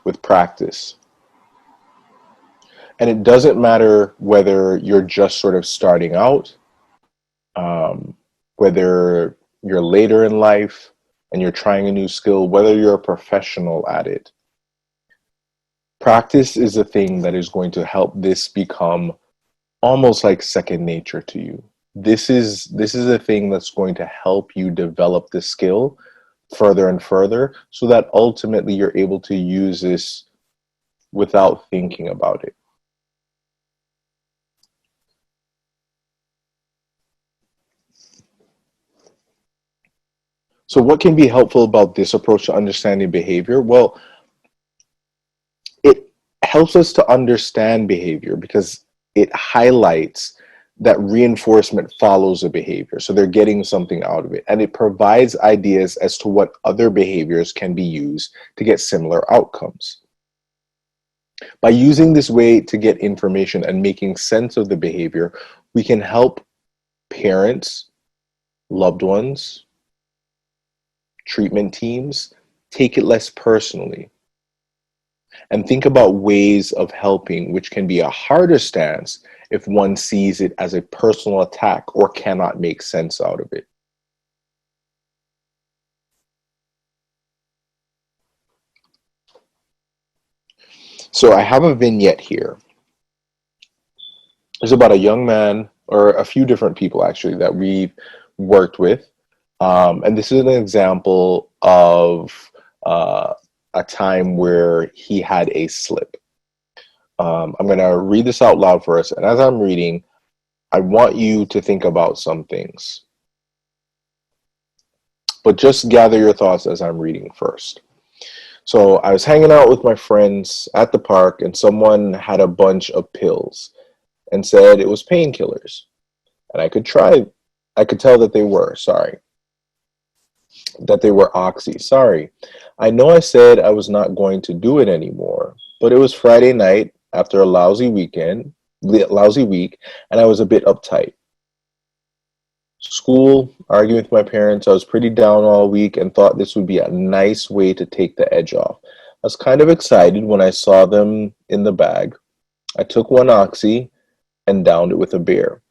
[SPEAKER 2] With practice. And it doesn't matter whether you're just sort of starting out, whether you're later in life and you're trying a new skill, whether you're a professional at it. Practice is a thing that is going to help this become almost like second nature to you. This is a thing that's going to help you develop the skill further and further, so that ultimately you're able to use this without thinking about it. So what can be helpful about this approach to understanding behavior? Well, it helps us to understand behavior because it highlights that reinforcement follows a behavior. So they're getting something out of it. And it provides ideas as to what other behaviors can be used to get similar outcomes. By using this way to get information and making sense of the behavior, we can help parents, loved ones, treatment teams take it less personally and think about ways of helping, which can be a harder stance if one sees it as a personal attack or cannot make sense out of it. So I have a vignette here. There's about a young man, or a few different people actually, that we've worked with. And this is an example of a time where he had a slip. I'm going to read this out loud for us. And as I'm reading, I want you to think about some things. But just gather your thoughts as I'm reading first. So I was hanging out with my friends at the park, and someone had a bunch of pills and said it was painkillers. And I could tell that they were, that they were oxy. Sorry. I know I said I was not going to do it anymore, but it was Friday night after a lousy week, and I was a bit uptight. School, arguing with my parents, I was pretty down all week and thought this would be a nice way to take the edge off. I was kind of excited when I saw them in the bag. I took one oxy and downed it with a beer.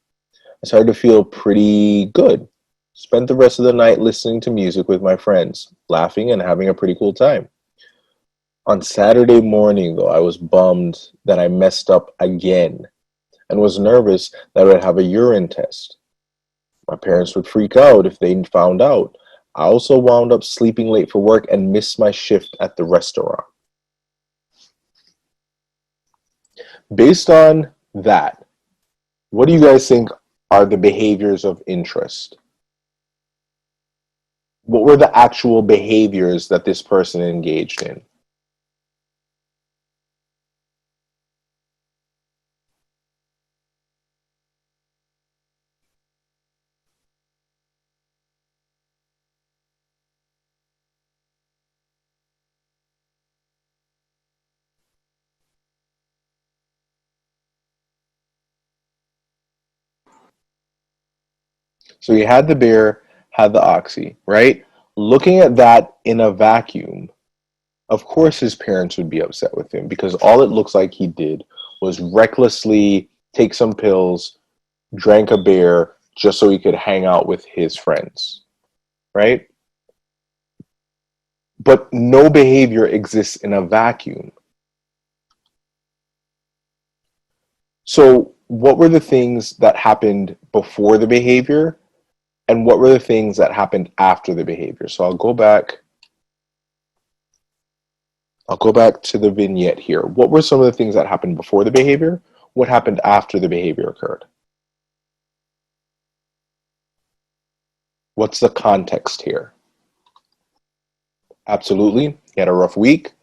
[SPEAKER 2] I started to feel pretty good. Spent the rest of the night listening to music with my friends, laughing and having a pretty cool time. On Saturday morning, though, I was bummed that I messed up again and was nervous that I would have a urine test. My parents would freak out if they found out. I also wound up sleeping late for work and missed my shift at the restaurant. Based on that, what do you guys think are the behaviors of interest? What were the actual behaviors that this person engaged in? So you had the beer, had the oxy, right? Looking at that in a vacuum, of course his parents would be upset with him because all it looks like he did was recklessly take some pills, drank a beer just so he could hang out with his friends, right? But no behavior exists in a vacuum. So what were the things that happened before the behavior, and what were the things that happened after the behavior? So I'll go back to the vignette here. What were some of the things that happened before the behavior? What happened after the behavior occurred? What's the context here? Absolutely. He had a rough week.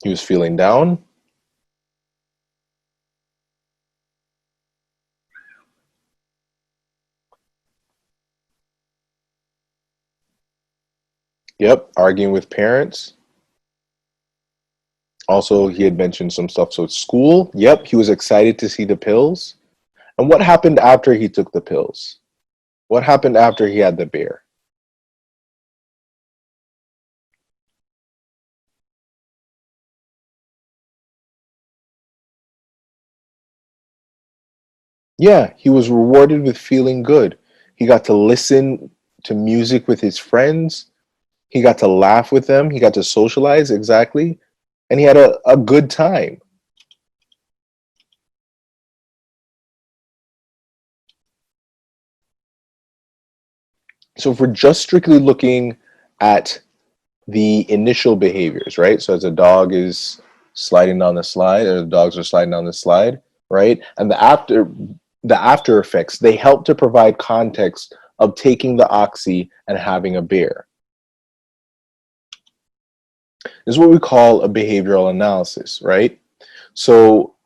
[SPEAKER 2] He was feeling down. Yep, arguing with parents. Also, he had mentioned some stuff. So school, yep, he was excited to see the pills. And what happened after he took the pills? What happened after he had the beer? Yeah, he was rewarded with feeling good. He got to listen to music with his friends. He got to laugh with them. He got to socialize, exactly. And he had a good time. So if we're just strictly looking at the initial behaviors, right? So as a dog is sliding down the slide, or the dogs are sliding down the slide, right? And the after effects, they help to provide context of taking the oxy and having a beer. This is what we call a behavioral analysis, right? So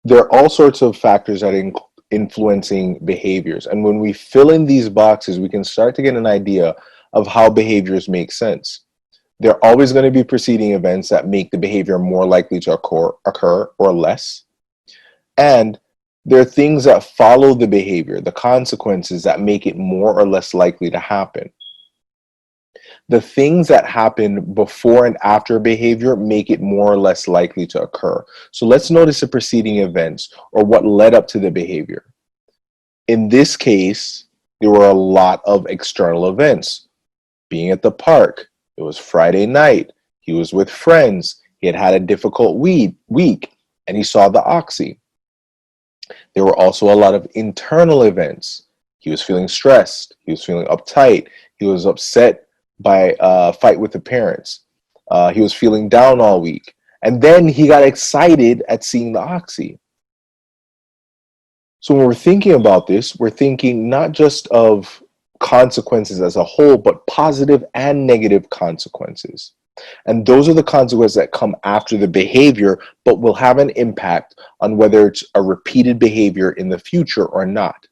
[SPEAKER 2] there are all sorts of factors that are influencing behaviors. And when we fill in these boxes, we can start to get an idea of how behaviors make sense. There are always going to be preceding events that make the behavior more likely to occur or less. And there are things that follow the behavior, the consequences that make it more or less likely to happen. The things that happen before and after behavior make it more or less likely to occur. So let's notice the preceding events or what led up to the behavior. In this case, there were a lot of external events. Being at the park, it was Friday night, he was with friends, he had had a difficult week, and he saw the oxy. There were also a lot of internal events. He was feeling stressed, he was feeling uptight, he was upset by a fight with the parents. He was feeling down all week. And then he got excited at seeing the oxy. So when we're thinking about this, we're thinking not just of consequences as a whole, but positive and negative consequences. And those are the consequences that come after the behavior, but will have an impact on whether it's a repeated behavior in the future or not.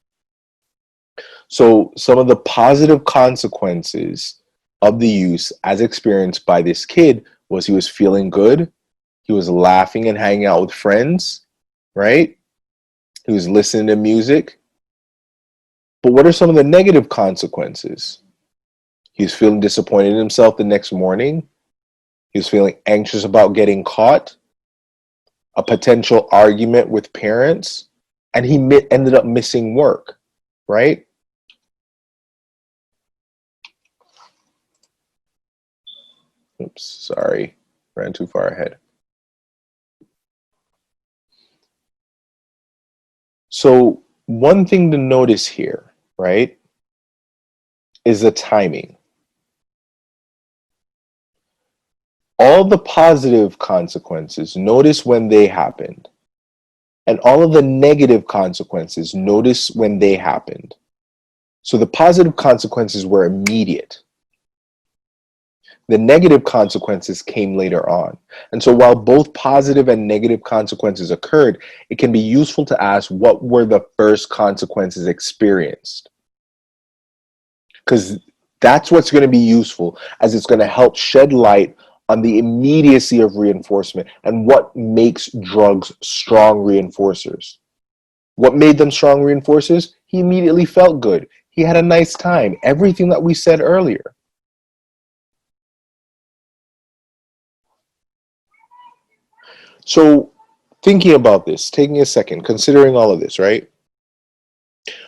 [SPEAKER 2] So some of the positive consequences of the use as experienced by this kid was he was feeling good, he was laughing and hanging out with friends, right? He was listening to music. But what are some of the negative consequences? He was feeling disappointed in himself the next morning. He was feeling anxious about getting caught, a potential argument with parents, and he ended up missing work, right? Oops, sorry, ran too far ahead. So one thing to notice here, right, is the timing. All the positive consequences, notice when they happened. And all of the negative consequences, notice when they happened. So the positive consequences were immediate. The negative consequences came later on. And so while both positive and negative consequences occurred, it can be useful to ask, what were the first consequences experienced? Because that's what's going to be useful, as it's going to help shed light on the immediacy of reinforcement and what makes drugs strong reinforcers. What made them strong reinforcers? He immediately felt good. He had a nice time. Everything that we said earlier. So thinking about this, taking a second, considering all of this, right?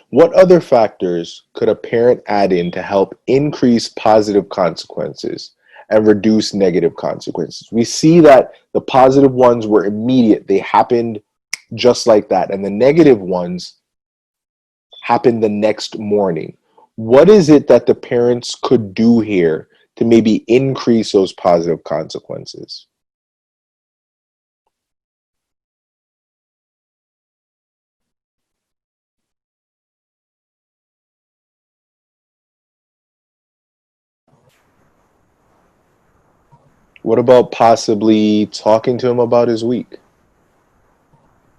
[SPEAKER 2] What other factors could a parent add in to help increase positive consequences and reduce negative consequences? We see that the positive ones were immediate. They happened just like that. And the negative ones happened the next morning. What is it that the parents could do here to maybe increase those positive consequences? What about possibly talking to him about his week?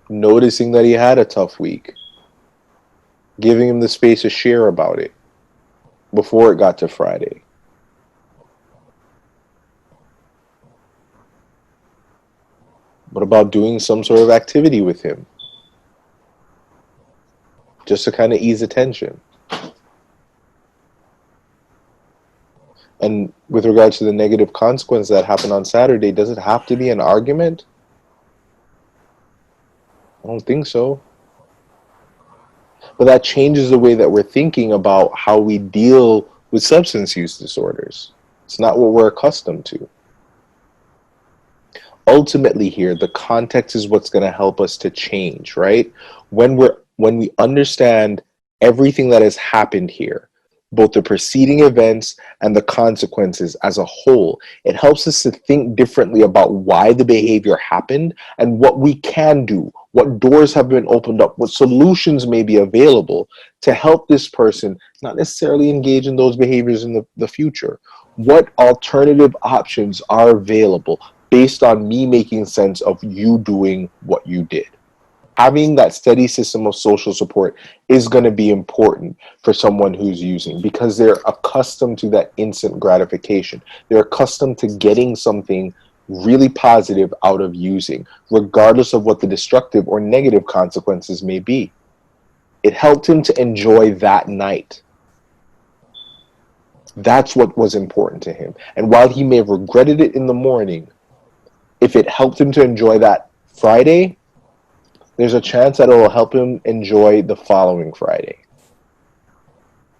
[SPEAKER 2] Noticing that he had a tough week. Giving him the space to share about it before it got to Friday. What about doing some sort of activity with him? Just to kind of ease the tension. And with regards to the negative consequence that happened on Saturday, does it have to be an argument? I don't think so. But that changes the way that we're thinking about how we deal with substance use disorders. It's not what we're accustomed to. Ultimately here, the context is what's going to help us to change, right? When we understand everything that has happened here, both the preceding events and the consequences as a whole, it helps us to think differently about why the behavior happened and what we can do, what doors have been opened up, what solutions may be available to help this person not necessarily engage in those behaviors in the future. What alternative options are available based on me making sense of you doing what you did? Having that steady system of social support is going to be important for someone who's using, because they're accustomed to that instant gratification. They're accustomed to getting something really positive out of using, regardless of what the destructive or negative consequences may be. It helped him to enjoy that night. That's what was important to him. And while he may have regretted it in the morning, if it helped him to enjoy that Friday, there's a chance that it will help him enjoy the following Friday.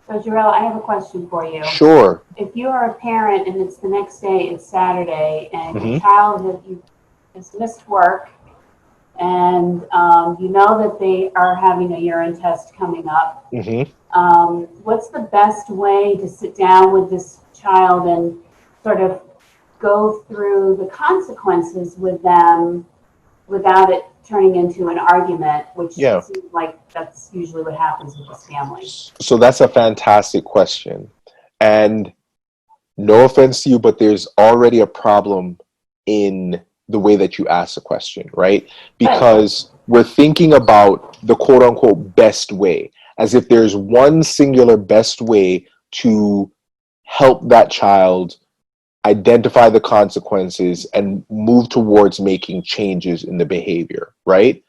[SPEAKER 1] So Jarell, I have a question for you.
[SPEAKER 2] Sure.
[SPEAKER 1] If you are a parent and it's the next day, it's Saturday, and your
[SPEAKER 2] Mhm.
[SPEAKER 1] child has missed work, and you know that they are having a urine test coming up, what's the best way to sit down with this child and sort of go through the consequences with them without it turning into an argument, which
[SPEAKER 2] Yeah.
[SPEAKER 1] seems like that's usually what happens with this family?
[SPEAKER 2] So that's a fantastic question. And no offense to you, but there's already a problem in the way that you ask the question, right? Because we're thinking about the quote unquote best way, as if there's one singular best way to help that child identify the consequences and move towards making changes in the behavior, right?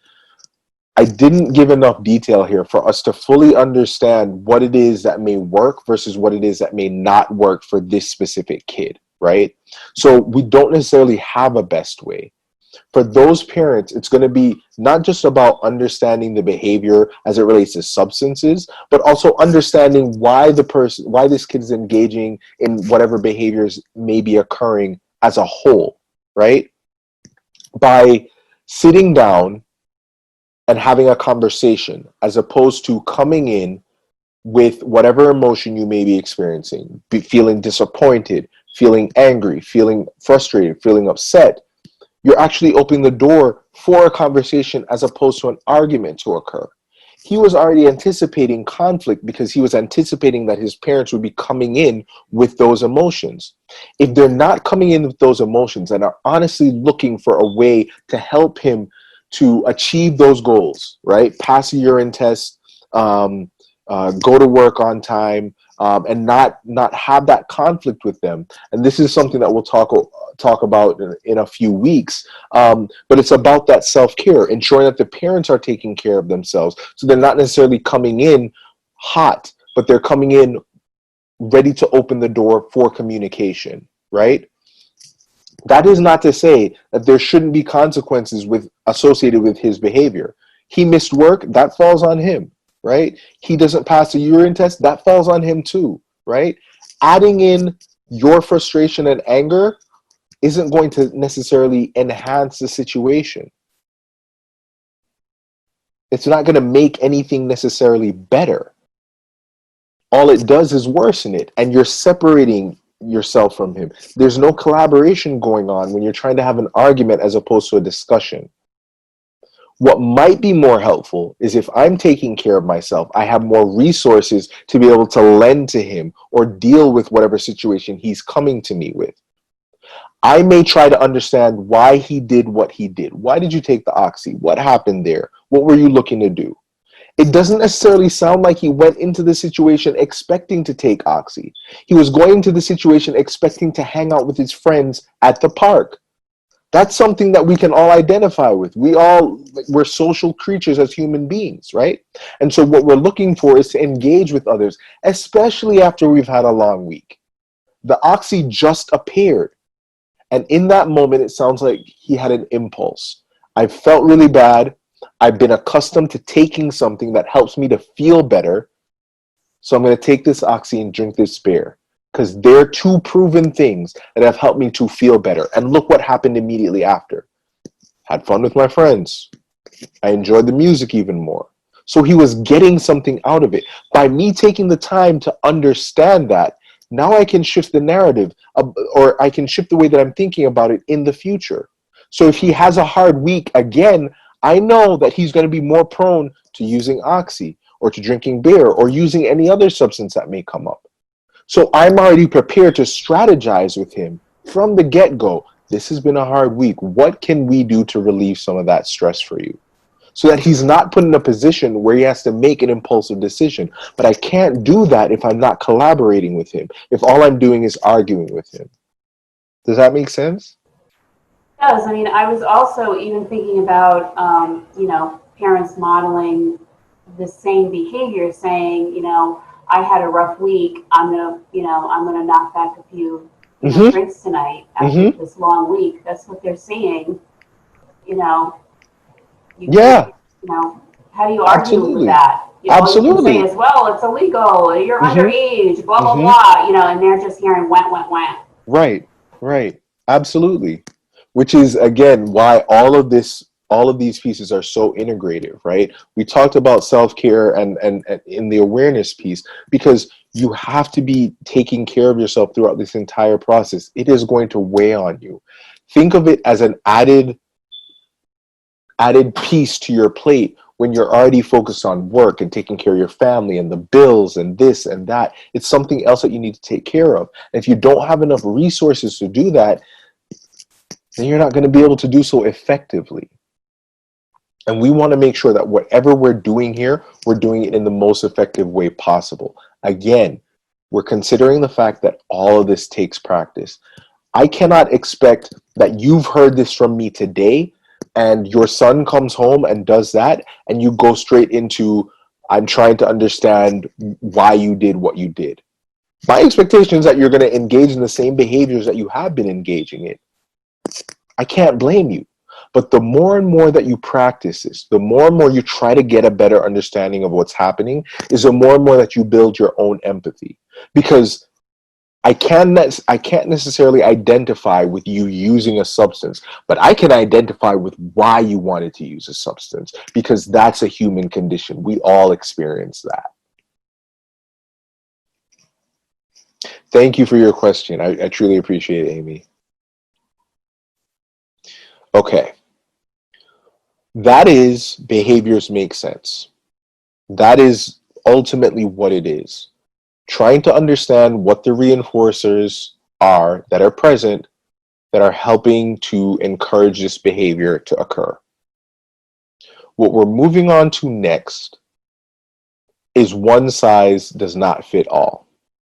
[SPEAKER 2] I didn't give enough detail here for us to fully understand what it is that may work versus what it is that may not work for this specific kid, right? So we don't necessarily have a best way. For those parents, it's going to be not just about understanding the behavior as it relates to substances, but also understanding why this kid is engaging in whatever behaviors may be occurring as a whole, right? By sitting down and having a conversation, as opposed to coming in with whatever emotion you may be experiencing, feeling disappointed, feeling angry, feeling frustrated, feeling upset. You're actually opening the door for a conversation as opposed to an argument to occur. He was already anticipating conflict because he was anticipating that his parents would be coming in with those emotions. If they're not coming in with those emotions and are honestly looking for a way to help him to achieve those goals, right? Pass a urine test, go to work on time, and not have that conflict with them. And this is something that we'll talk about in a few weeks. But it's about that self-care, ensuring that the parents are taking care of themselves. So they're not necessarily coming in hot, but they're coming in ready to open the door for communication, right? That is not to say that there shouldn't be consequences associated with his behavior. He missed work, that falls on him, right? He doesn't pass a urine test, that falls on him too, right? Adding in your frustration and anger isn't going to necessarily enhance the situation. It's not going to make anything necessarily better. All it does is worsen it, and you're separating yourself from him. There's no collaboration going on when you're trying to have an argument as opposed to a discussion. What might be more helpful is if I'm taking care of myself, I have more resources to be able to lend to him or deal with whatever situation he's coming to me with. I may try to understand why he did what he did. Why did you take the oxy? What happened there? What were you looking to do? It doesn't necessarily sound like he went into the situation expecting to take oxy. He was going into the situation expecting to hang out with his friends at the park. That's something that we can all identify with. We're social creatures as human beings, right? And so what we're looking for is to engage with others, especially after we've had a long week. The oxy just appeared. And in that moment, it sounds like he had an impulse. I felt really bad. I've been accustomed to taking something that helps me to feel better. So I'm going to take this oxy and drink this beer, because they're two proven things that have helped me to feel better. And look what happened immediately after. Had fun with my friends. I enjoyed the music even more. So he was getting something out of it. By me taking the time to understand that, now I can shift the narrative, or I can shift the way that I'm thinking about it in the future. So if he has a hard week again, I know that he's going to be more prone to using oxy or to drinking beer or using any other substance that may come up. So I'm already prepared to strategize with him from the get-go. This has been a hard week. What can we do to relieve some of that stress for you? So that he's not put in a position where he has to make an impulsive decision. But I can't do that if I'm not collaborating with him, if all I'm doing is arguing with him. Does that make sense?
[SPEAKER 1] It does. I mean, I was also even thinking about, parents modeling the same behavior, saying, I had a rough week. I'm gonna knock back a few drinks tonight after this long week. That's what they're saying. How do you argue with that?
[SPEAKER 2] Absolutely.
[SPEAKER 1] You can say as well, it's illegal. You're underage. Blah blah blah. And they're just hearing went.
[SPEAKER 2] Right. Absolutely. Which is again why all of these pieces are so integrative, right? We talked about self-care and in the awareness piece, because you have to be taking care of yourself throughout this entire process. It is going to weigh on you. Think of it as an added piece to your plate when you're already focused on work and taking care of your family and the bills and this and that. It's something else that you need to take care of. And if you don't have enough resources to do that, then you're not going to be able to do so effectively. And we want to make sure that whatever we're doing here, we're doing it in the most effective way possible. Again, we're considering the fact that all of this takes practice. I cannot expect that you've heard this from me today and your son comes home and does that, and you go straight into, I'm trying to understand why you did what you did. My expectation is that you're going to engage in the same behaviors that you have been engaging in. I can't blame you. But the more and more that you practice this, the more and more you try to get a better understanding of what's happening, is the more and more that you build your own empathy. Because I can't necessarily identify with you using a substance, but I can identify with why you wanted to use a substance, because that's a human condition. We all experience that. Thank you for your question. I truly appreciate it, Amy. Okay. That is behaviors make sense. That is ultimately what it is. Trying to understand what the reinforcers are that are present that are helping to encourage this behavior to occur. What we're moving on to next is one size does not fit all.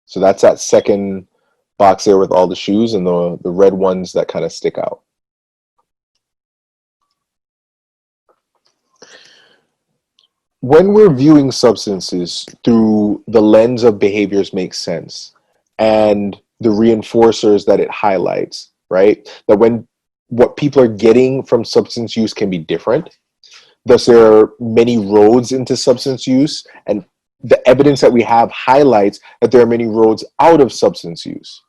[SPEAKER 2] So that's that second box there with all the shoes and the red ones that kind of stick out. When we're viewing substances through the lens of behaviors make sense and the reinforcers that it highlights, right? That when what people are getting from substance use can be different. Thus, there are many roads into substance use, and the evidence that we have highlights that there are many roads out of substance use.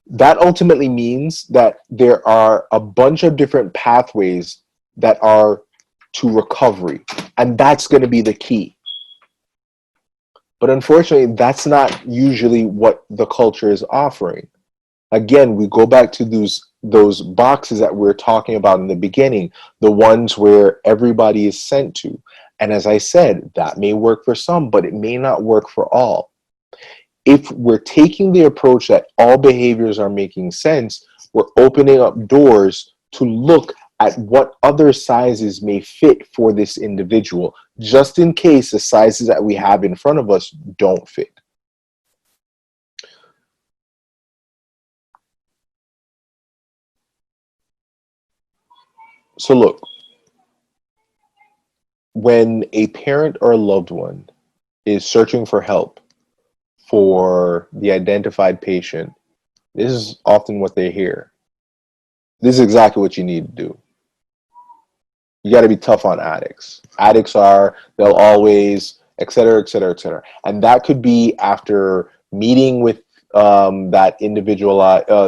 [SPEAKER 2] That ultimately means that there are a bunch of different pathways that are to recovery, and that's going to be the key. But unfortunately, that's not usually what the culture is offering. Again, we go back to those boxes that we're talking about in the beginning, the ones where everybody is sent to. And as I said, that may work for some, but it may not work for all. If we're taking the approach that all behaviors are making sense, we're opening up doors to look at what other sizes may fit for this individual, just in case the sizes that we have in front of us don't fit. So look, when a parent or a loved one is searching for help for the identified patient, this is often what they hear. This is exactly what you need to do. You got to be tough on addicts. Addicts they'll always, et cetera, et cetera, et cetera. And that could be after meeting with that individual,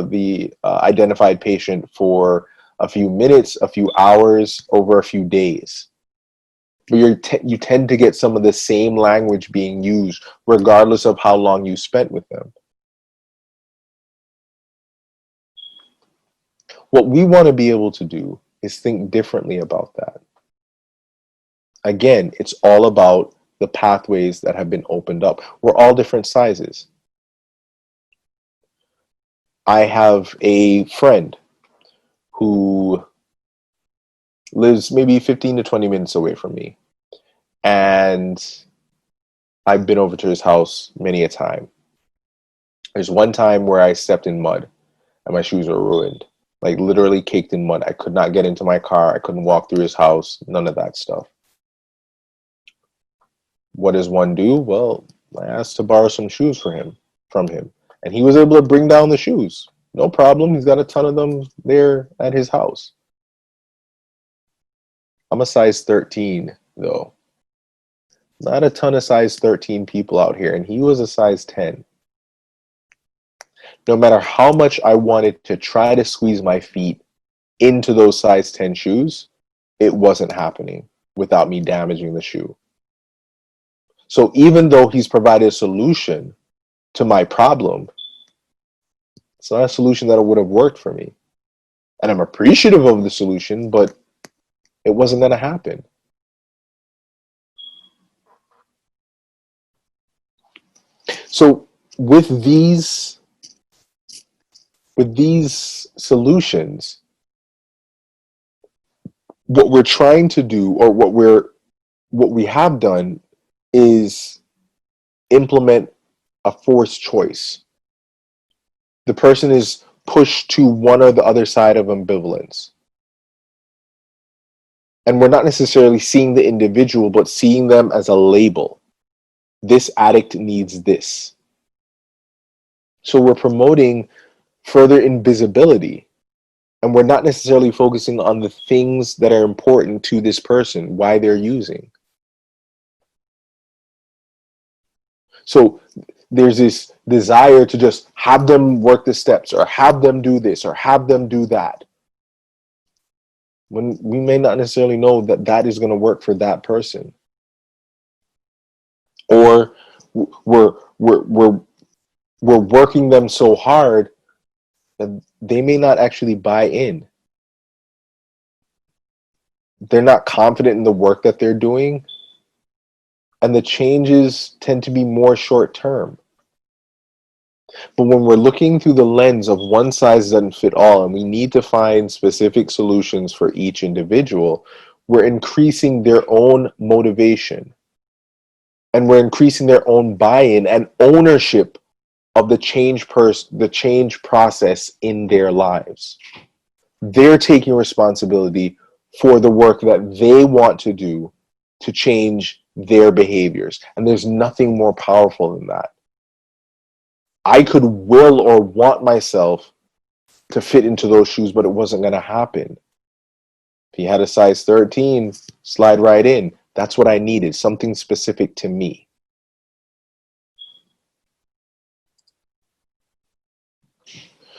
[SPEAKER 2] the identified patient for a few minutes, a few hours, over a few days. But you tend to get some of the same language being used regardless of how long you spent with them. What we want to be able to do is think differently about that. Again, it's all about the pathways that have been opened up. We're all different sizes. I have a friend who lives maybe 15 to 20 minutes away from me. And I've been over to his house many a time. There's one time where I stepped in mud and my shoes were ruined. Like literally caked in mud. I could not get into my car. I couldn't walk through his house. None of that stuff. What does one do? Well, I asked to borrow some shoes from him. And he was able to bring down the shoes. No problem. He's got a ton of them there at his house. I'm a size 13, though. Not a ton of size 13 people out here. And he was a size 10. No matter how much I wanted to try to squeeze my feet into those size 10 shoes, it wasn't happening without me damaging the shoe. So even though he's provided a solution to my problem, it's not a solution that would have worked for me. And I'm appreciative of the solution, but it wasn't going to happen. So with these solutions, what we're trying to do, or what we have done, is implement a forced choice. The person is pushed to one or the other side of ambivalence. And we're not necessarily seeing the individual, but seeing them as a label. This addict needs this. So we're promoting further invisibility. And we're not necessarily focusing on the things that are important to this person, why they're using. So there's this desire to just have them work the steps or have them do this or have them do that, when we may not necessarily know that that is going to work for that person. Or we're working them so hard that they may not actually buy in. They're not confident in the work that they're doing, and the changes tend to be more short term. But when we're looking through the lens of one size doesn't fit all, and we need to find specific solutions for each individual, we're increasing their own motivation, and we're increasing their own buy-in and ownership of the change process in their lives. They're taking responsibility for the work that they want to do to change their behaviors. And there's nothing more powerful than that. I could will or want myself to fit into those shoes, but it wasn't going to happen. If you had a size 13, slide right in. That's what I needed, something specific to me.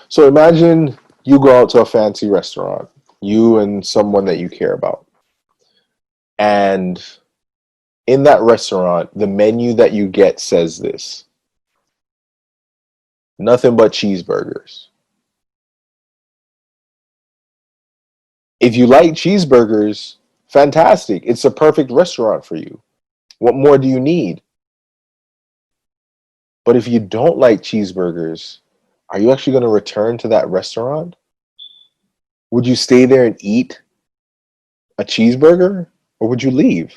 [SPEAKER 2] So imagine you go out to a fancy restaurant, you and someone that you care about. And in that restaurant, the menu that you get says this: nothing but cheeseburgers. If you like cheeseburgers, fantastic. It's a perfect restaurant for you. What more do you need? But if you don't like cheeseburgers, are you actually going to return to that restaurant? Would you stay there and eat a cheeseburger, or would you leave?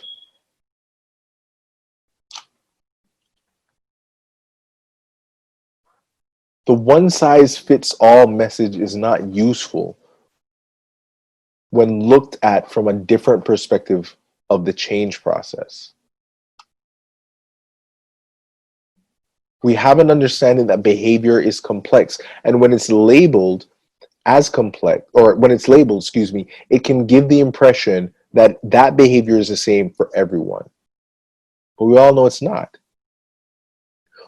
[SPEAKER 2] The one-size-fits-all message is not useful when looked at from a different perspective of the change process. We have an understanding that behavior is complex, and when it's labeled as complex, or when it's labeled, it can give the impression that that behavior is the same for everyone. But we all know it's not.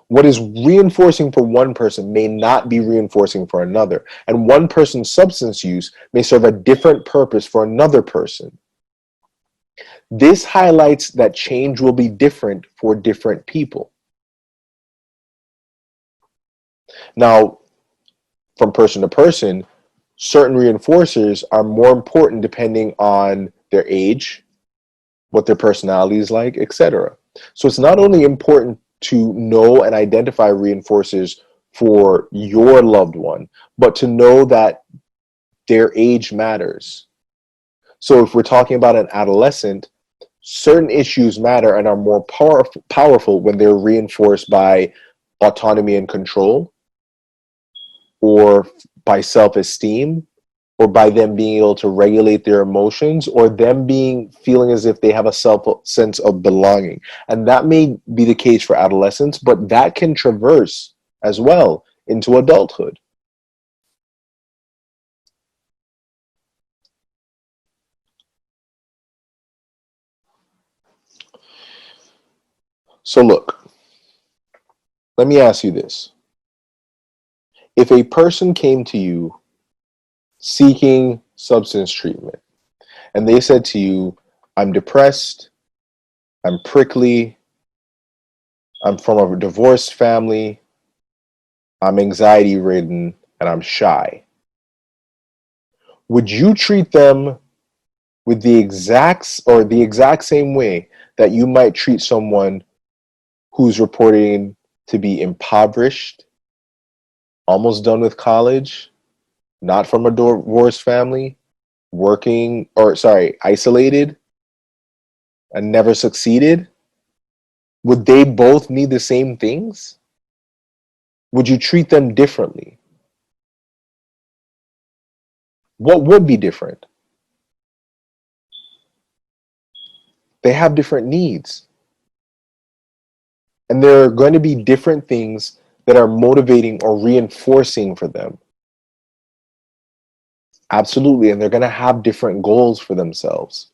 [SPEAKER 2] What is reinforcing for one person may not be reinforcing for another, and one person's substance use may serve a different purpose for another person. This highlights that change will be different for different people. Now, from person to person, certain reinforcers are more important depending on their age, what their personality is like, etc. So it's not only important to know and identify reinforcers for your loved one, but to know that their age matters. So if we're talking about an adolescent, certain issues matter and are more powerful when they're reinforced by autonomy and control, or by self-esteem, or by them being able to regulate their emotions, or them feeling as if they have a sense of belonging. And that may be the case for adolescents, but that can traverse as well into adulthood. So look, let me ask you this. If a person came to you seeking substance treatment, and they said to you, I'm depressed, I'm prickly, I'm from a divorced family, I'm anxiety-ridden, and I'm shy, would you treat them with the exact same way that you might treat someone who's reporting to be impoverished, almost done with college, not from a divorced family, isolated, and never succeeded? Would they both need the same things? Would you treat them differently? What would be different? They have different needs. And there are going to be different things that are motivating or reinforcing for them. Absolutely, and they're going to have different goals for themselves.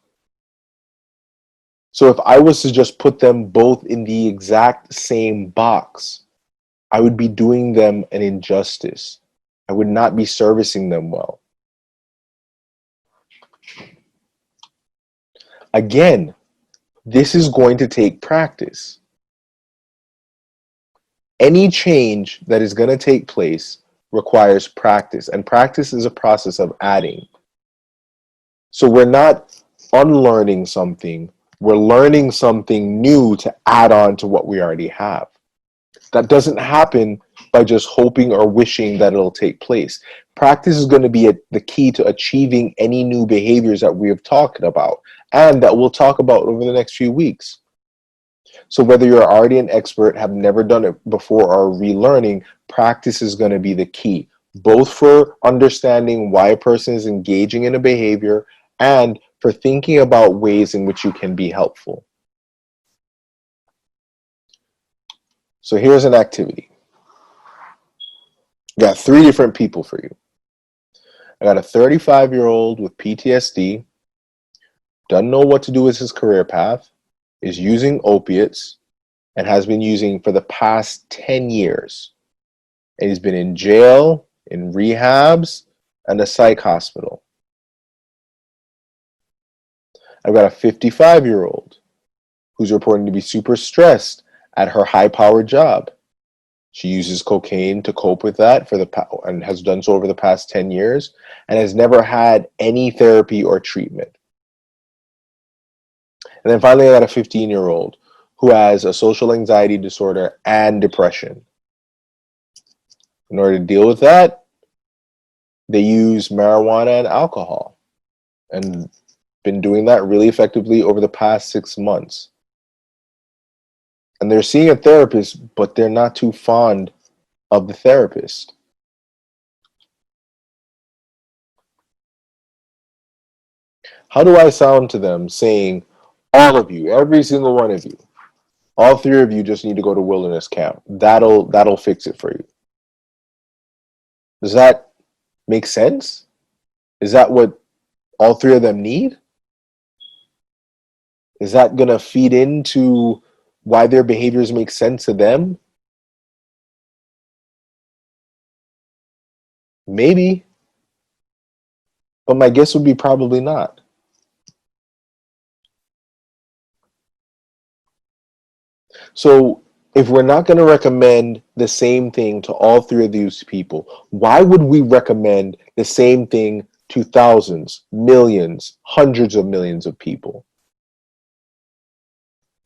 [SPEAKER 2] So if I was to just put them both in the exact same box, I would be doing them an injustice. I would not be servicing them well. Again, this is going to take practice. Any change that is going to take place requires practice, and practice is a process of adding. So we're not unlearning something, we're learning something new to add on to what we already have. That doesn't happen by just hoping or wishing that it'll take place. Practice is going to be the key to achieving any new behaviors that we have talked about and that we'll talk about over the next few weeks. So whether you're already an expert, have never done it before, or relearning, practice is going to be the key, both for understanding why a person is engaging in a behavior and for thinking about ways in which you can be helpful. So here's an activity. I got 3 different people for you. I got a 35-year-old with PTSD, doesn't know what to do with his career path, is using opiates, and has been using for the past 10 years. And he's been in jail, in rehabs, and a psych hospital. I've got a 55-year-old who's reporting to be super stressed at her high-powered job. She uses cocaine to cope with that and has done so over the past 10 years and has never had any therapy or treatment. And then finally, I got a 15-year-old who has a social anxiety disorder and depression. In order to deal with that, they use marijuana and alcohol and been doing that really effectively over the past 6 months. And they're seeing a therapist, but they're not too fond of the therapist. How do I sound to them saying, all of you, every single one of you, all 3 of you just need to go to wilderness camp. That'll fix it for you. Does that make sense? Is that what all 3 of them need? Is that going to feed into why their behaviors make sense to them? Maybe. But my guess would be probably not. So if we're not going to recommend the same thing to all 3 of these people, why would we recommend the same thing to thousands, millions, hundreds of millions of people?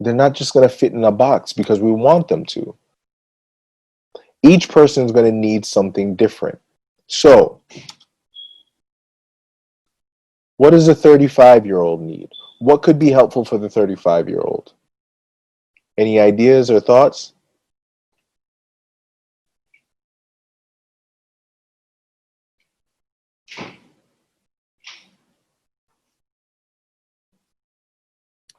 [SPEAKER 2] They're not just going to fit in a box because we want them to. Each person is going to need something different. So, what does a 35-year-old need? What could be helpful for the 35-year-old? Any ideas or thoughts?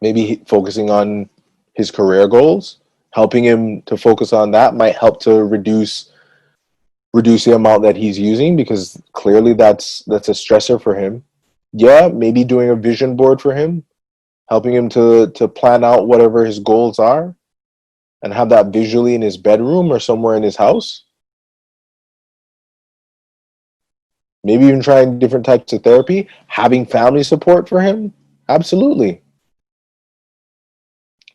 [SPEAKER 2] Maybe focusing on his career goals, helping him to focus on that might help to reduce the amount that he's using, because clearly that's a stressor for him. Yeah, maybe doing a vision board for him, helping him to plan out whatever his goals are and have that visually in his bedroom or somewhere in his house. Maybe even trying different types of therapy, having family support for him. Absolutely.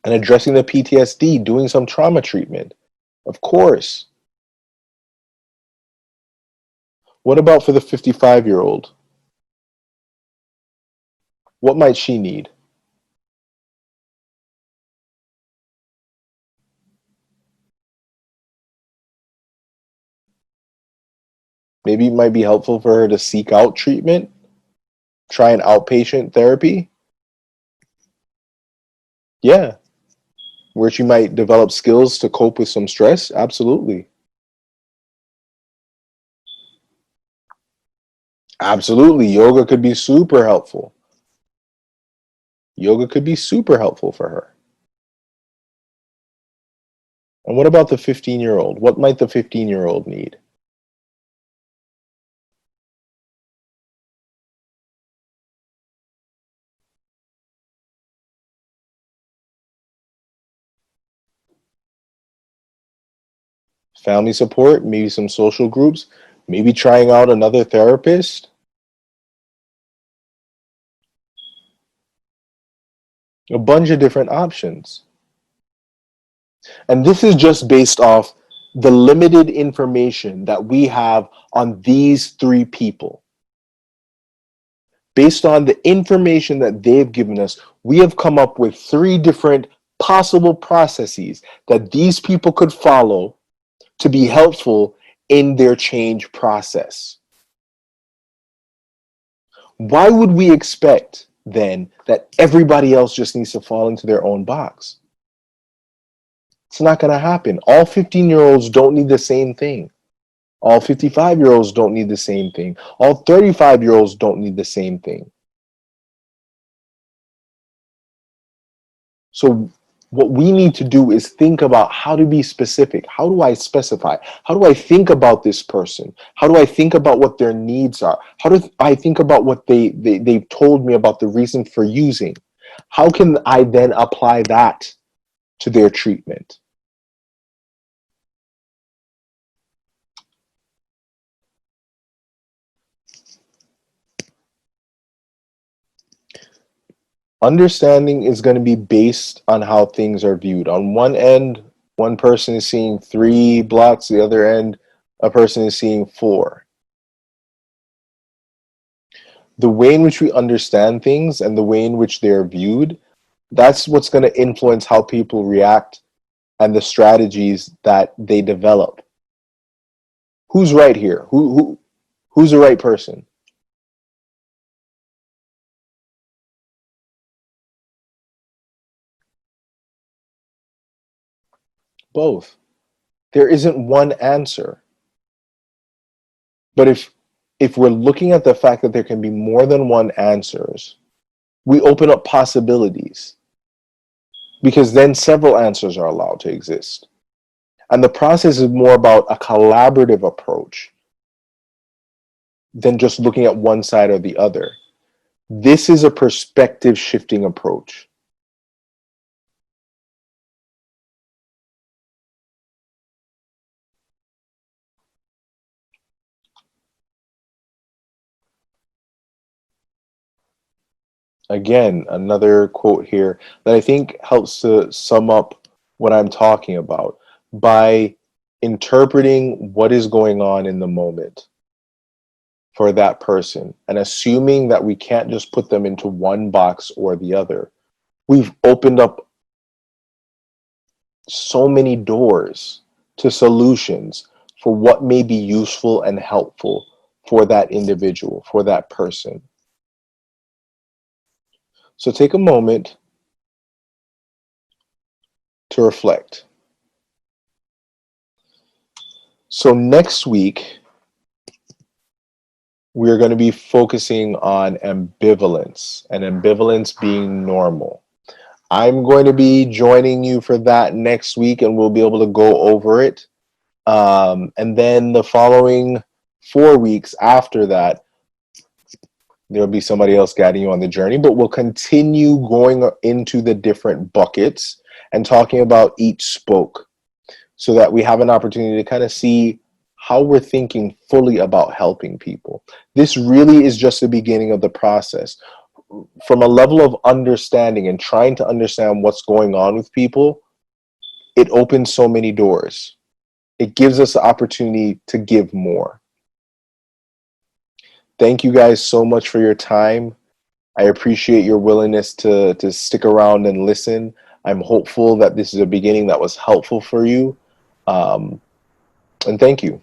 [SPEAKER 2] And addressing the PTSD, doing some trauma treatment. Of course. What about for the 55-year-old? What might she need? Maybe it might be helpful for her to seek out treatment, try an outpatient therapy. Yeah. Where she might develop skills to cope with some stress. Absolutely. Absolutely. Yoga could be super helpful. Yoga could be super helpful for her. And what about the 15-year-old? What might the 15-year-old need? family support, maybe some social groups, maybe trying out another therapist. A bunch of different options. And this is just based off the limited information that we have on these three people. Based on the information that they've given us, we have come up with three different possible processes that these people could follow to be helpful in their change process. Why would we expect then that everybody else just needs to fall into their own box? It's not going to happen. All 15-year-olds don't need the same thing. All 55-year-olds don't need the same thing. All 35-year-olds don't need the same thing. So what we need to do is think about how to be specific. How do I specify? How do I think about this person? How do I think about what their needs are? How do I think about what they've told me about the reason for using? How can I then apply that to their treatment? Understanding is going to be based on how things are viewed. On one end, one person is seeing 3 blocks, the other end, a person is seeing 4. The way in which we understand things and the way in which they're viewed, that's what's going to influence how people react and the strategies that they develop. Who's right here? Who's the right person? Both. There isn't one answer. But if we're looking at the fact that there can be more than one answers, we open up possibilities, because then several answers are allowed to exist. And the process is more about a collaborative approach than just looking at one side or the other. This is a perspective shifting approach. Again, another quote here that I think helps to sum up what I'm talking about. By interpreting what is going on in the moment for that person and assuming that we can't just put them into one box or the other, we've opened up so many doors to solutions for what may be useful and helpful for that individual, for that person. So take a moment to reflect. So next week, we're going to be focusing on ambivalence, and ambivalence being normal. I'm going to be joining you for that next week, and we'll be able to go over it. And then the following 4 weeks after that, there'll be somebody else guiding you on the journey, but we'll continue going into the different buckets and talking about each spoke so that we have an opportunity to kind of see how we're thinking fully about helping people. This really is just the beginning of the process. From a level of understanding and trying to understand what's going on with people, it opens so many doors. It gives us the opportunity to give more. Thank you guys so much for your time. I appreciate your willingness to stick around and listen. I'm hopeful that this is a beginning that was helpful for you. And thank you.